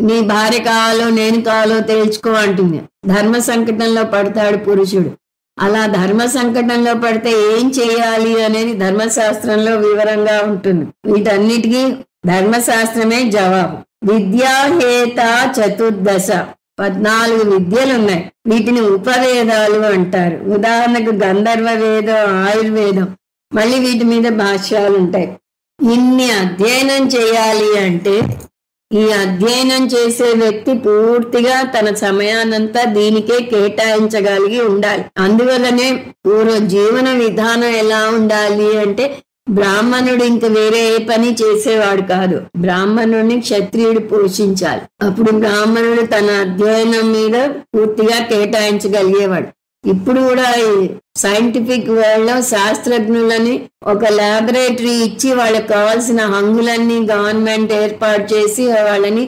నీ భార్య కావాలో నేను కావాలో తేల్చుకో అంటుంది. ధర్మ సంకటంలో పడతాడు పురుషుడు. అలా ధర్మ సంకటంలో పడితే ఏం చేయాలి అనేది ధర్మశాస్త్రంలో వివరంగా ఉంటుంది. వీటన్నిటికీ ధర్మశాస్త్రమే జవాబు. విద్యాహేత చతుర్దశ, 14 విద్యలు ఉన్నాయి. వీటిని ఉపవేదాలు అంటారు. ఉదాహరణకు గంధర్వ వేదం, ఆయుర్వేదం, మళ్ళీ వీటి మీద భాష్యాలు ఉంటాయి. ఇన్ని అధ్యయనం చేయాలి అంటే ఈ అధ్యయనం చేసే వ్యక్తి పూర్తిగా తన సమయానంతా దీనికే కేటాయించగలిగి ఉండాలి. అందువల్లనే పూర్వ జీవన విధానం ఎలా ఉండాలి అంటే బ్రాహ్మణుడు ఇంక వేరే ఏ పని చేసేవాడు కాదు. బ్రాహ్మణుడిని క్షత్రియుడు పోషించాలి. అప్పుడు బ్రాహ్మణుడు తన అధ్యయనం మీద పూర్తిగా కేటాయించగలిగేవాడు. ఇప్పుడు కూడా సైంటిఫిక్ వరల్డ్ లో శాస్త్రజ్ఞులని ఒక ల్యాబొరేటరీ ఇచ్చి వాళ్ళకి కావాల్సిన హంగులన్నీ గవర్నమెంట్ ఏర్పాటు చేసి వాళ్ళని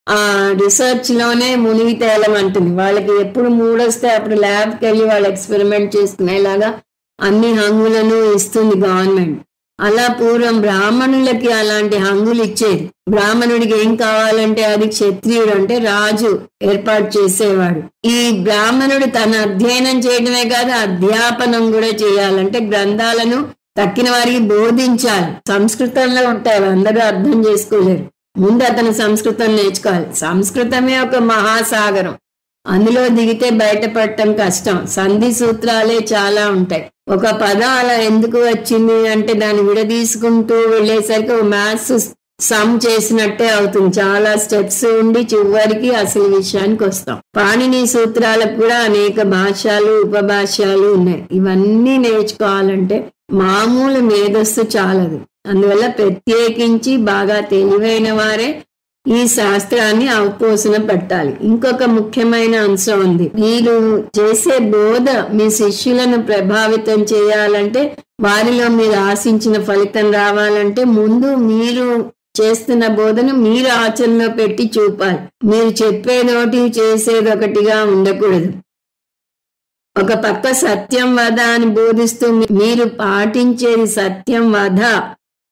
ఆ రీసెర్చ్ లోనే మునిగి తేలమంటుంది. వాళ్ళకి ఎప్పుడు మూడొస్తే అప్పుడు ల్యాబ్కి వెళ్ళి వాళ్ళు ఎక్స్పెరిమెంట్ చేసుకునేలాగా అన్ని హంగులను ఇస్తుంది గవర్నమెంట్. అలా పూర్వం బ్రాహ్మణులకి అలాంటి హంగులు ఇచ్చేది. బ్రాహ్మణుడికి ఏం కావాలంటే అది క్షత్రియుడు అంటే రాజు ఏర్పాటు చేసేవాడు. ఈ బ్రాహ్మణుడు తన అధ్యయనం చేయడమే కాదు అధ్యాపనం కూడా చేయాలంటే గ్రంథాలను తక్కిన వారికి బోధించాలి. సంస్కృతంలో ఉంటాయి, అందరూ అర్థం చేసుకోలేరు. ముందు అతను సంస్కృతం నేర్చుకోవాలి. సంస్కృతమే ఒక మహాసాగరం, అందులో దిగితే బయటపడటం కష్టం. సంధి సూత్రాలే చాలా ఉంటాయి. ఒక పదం అలా ఎందుకు వచ్చింది అంటే దాన్ని విడదీసుకుంటూ వెళ్ళేసరికి ఒక మ్యాథ్స్ సమ్ చేసినట్టే అవుతుంది. చాలా స్టెప్స్ ఉండి చివరికి అసలు విషయానికి వస్తాం. పాణిని సూత్రాలకు కూడా అనేక భాష్యాలు ఉపభాష్యాలు ఉన్నాయి. ఇవన్నీ నేర్చుకోవాలంటే మామూలు మేధస్సు చాలదు. అందువల్ల ప్రత్యేకించి బాగా తెలివైన వారే ఈ శాస్త్రాన్ని అవపోసన పెట్టాలి. ఇంకొక ముఖ్యమైన అంశం ఉంది. మీరు చేసే బోధ మీ శిష్యులను ప్రభావితం చేయాలంటే, వారిలో మీరు ఆశించిన ఫలితం రావాలంటే ముందు మీరు చేస్తున్న బోధను మీరు ఆచరణలో పెట్టి చూపాలి. మీరు చెప్పేదోటి చేసేదొకటిగా ఉండకూడదు. ఒక పక్క సత్యం వద అని బోధిస్తూ మీరు పాటించేది సత్యం వద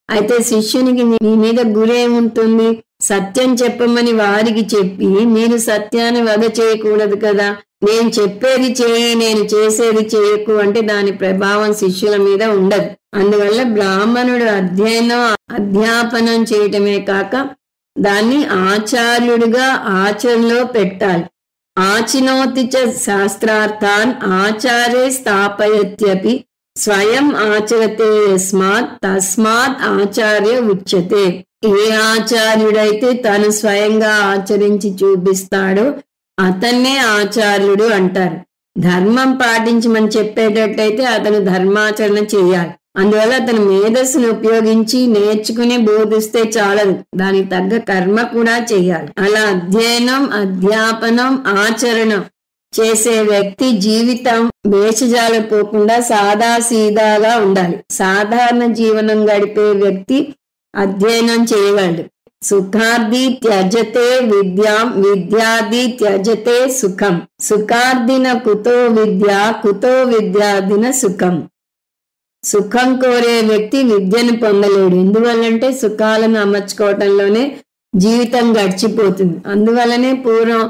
అయితే శిష్యునికి మీ మీద గురేముంటుంది? సత్యం చెప్పమని వారికి చెప్పి మీరు సత్యాన్ని వద చేయకూడదు కదా. నేను చెప్పేది చేయి, నేను చేసేది చేయకు అంటే దాని ప్రభావం శిష్యుల మీద ఉండదు. అందువల్ల బ్రాహ్మణుడు అధ్యాపనం చేయటమే కాక దాన్ని ఆచార్యుడిగా ఆచరణలో పెట్టాలి. ఆచినోతి చ శాస్త్రార్థాన్ ఆచార్య స్థాపయత్యపి స్వయం ఆచరతే యస్మాత్ తస్మాత్ ఆచార్య ఉచ్యతే. ఏ ఆచార్యుడైతే తను స్వయంగా ఆచరించి చూపిస్తాడో అతన్నే ఆచార్యుడు అంటారు. ధర్మం పాటించమని చెప్పేటట్టయితే అతను ధర్మాచరణ చేయాలి. అందువల్ల అతను మేధస్సును ఉపయోగించి నేర్చుకుని బోధిస్తే చాలదు, దానికి తగ్గ కర్మ కూడా చేయాలి. అలా అధ్యయనం, అధ్యాపనం, ఆచరణం చేసే వ్యక్తి జీవితం వేషజాల పోకుండా సాదాసీదాగా ఉండాలి. సాధారణ జీవనం గడిపే వ్యక్తి అధ్యయనం చేయగలడు. సుఖార్థి త్యజతే విద్యాం విద్యార్థి త్యజతే సుఖం. సుఖార్థిన కుతో విద్య కుతో విద్యార్థిన సుఖం. సుఖం కోరే వ్యక్తి విద్యను పొందలేడు. ఎందువల్లంటే సుఖాలను అమర్చుకోవటంలోనే జీవితం గడిచిపోతుంది. అందువల్లనే పూర్వం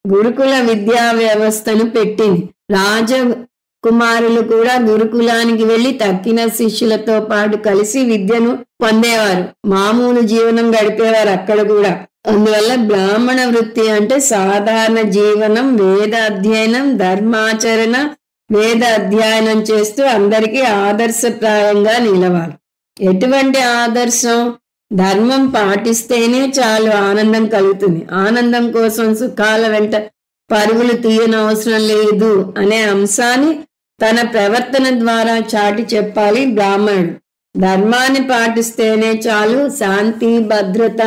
గురుకుల విద్యా వ్యవస్థను పెట్టింది. రాజకుమారులు కూడా గురుకులానికి వెళ్లి తక్కిన శిష్యులతో పాటు కలిసి విద్యను పొందేవారు. మామూలు జీవనం గడిపేవారు అక్కడ కూడా. అందువల్ల బ్రాహ్మణ వృత్తి అంటే సాధారణ జీవనం, వేద అధ్యయనం, ధర్మాచరణ, వేద అధ్యయనం చేస్తూ అందరికీ ఆదర్శప్రాయంగా నిలవాలి. ఎటువంటి ఆదర్శం? ధర్మం పాటిస్తేనే చాలు ఆనందం కలుగుతుంది. ఆనందం కోసం సుఖాల వెంట పరుగులు తీయనవసరం లేదు అనే అంశాన్ని తన ప్రవర్తన ద్వారా చాటి చెప్పాలి బ్రాహ్మణుడు. ధర్మాన్ని పాటిస్తేనే చాలు శాంతి, భద్రత,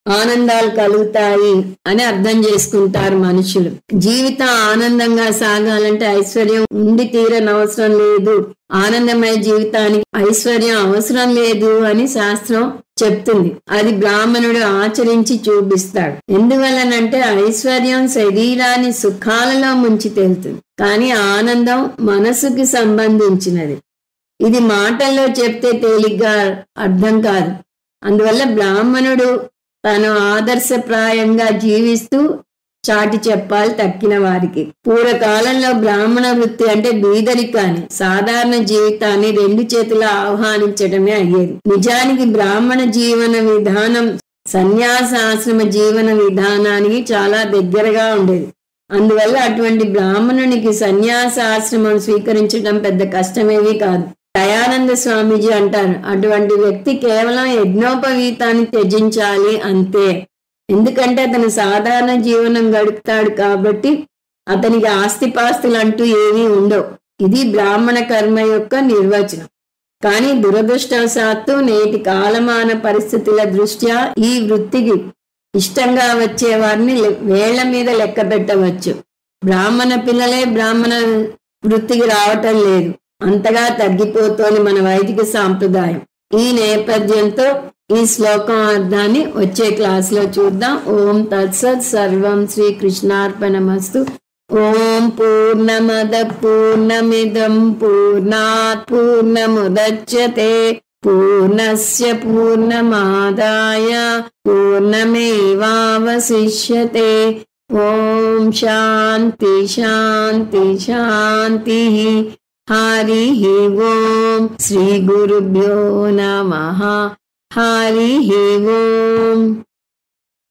ఆనందాలు కలుగుతాయి అని అర్థం చేసుకుంటారు మనుషులు. జీవితం ఆనందంగా సాగాలంటే ఐశ్వర్యం ఉండి తీరనవసరం లేదు, ఆనందమయ జీవితానికి ఐశ్వర్యం అవసరం లేదు అని శాస్త్రం చెప్తుంది. అది బ్రాహ్మణుడు ఆచరించి చూపిస్తాడు. ఎందువల్లనంటే ఐశ్వర్యం శరీరాన్ని సుఖాలలో ముంచి తేలుతుంది, కానీ ఆనందం మనసుకి సంబంధించినది. ఇది మాటల్లో చెప్తే తేలిగ్గా అర్థం కాదు. అందువల్ల బ్రాహ్మణుడు తను ఆదర్శప్రాయంగా జీవిస్తూ చాటి చెప్పాలి తక్కిన వారికి. పూర్వకాలంలో బ్రాహ్మణ వృత్తి అంటే బీదరికాన్ని, సాధారణ జీవితాన్ని రెండు చేతులా ఆహ్వానించడమే అయ్యేది. నిజానికి బ్రాహ్మణ జీవన విధానం సన్యాసాశ్రమ జీవన విధానానికి చాలా దగ్గరగా ఉండేది. అందువల్ల అటువంటి బ్రాహ్మణునికి సన్యాసాశ్రమం స్వీకరించడం పెద్ద కష్టమేమీ కాదు. దయానంద స్వామీజీ అంటారు, అటువంటి వ్యక్తి కేవలం యజ్ఞోపవీతాన్ని త్యజించాలి అంతే. ఎందుకంటే అతను సాధారణ జీవనం గడుపుతాడు కాబట్టి అతనికి ఆస్తిపాస్తులు అంటూ ఏమీ ఉండవు. ఇది బ్రాహ్మణ కర్మ యొక్క నిర్వచనం. కానీ దురదృష్టవశాత్తు నేటి కాలమాన పరిస్థితుల దృష్ట్యా ఈ వృత్తికి ఇష్టంగా వచ్చే వారిని వేళ్ల మీద లెక్క పెట్టవచ్చు. బ్రాహ్మణ పిల్లలే బ్రాహ్మణ వృత్తికి రావటం లేదు, అంతగా తగ్గిపోతోంది మన వైదిక సాంప్రదాయం. ఈ నేపథ్యంతో ఈ శ్లోకం అర్థాన్ని వచ్చే క్లాసులో చూద్దాం. ఓం తత్సత్. సర్వం శ్రీకృష్ణార్పణమస్తు. ఓం పూర్ణమద పూర్ణమిదం పూర్ణాత్ పూర్ణముదచ్యతే పూర్ణస్య పూర్ణమాదాయ పూర్ణమేవావశిష్యతే. ఓం శాంతి శాంతి శాంతి. హరి ఓం. శ్రీ గురుభ్యో నమః. హరి ఓం.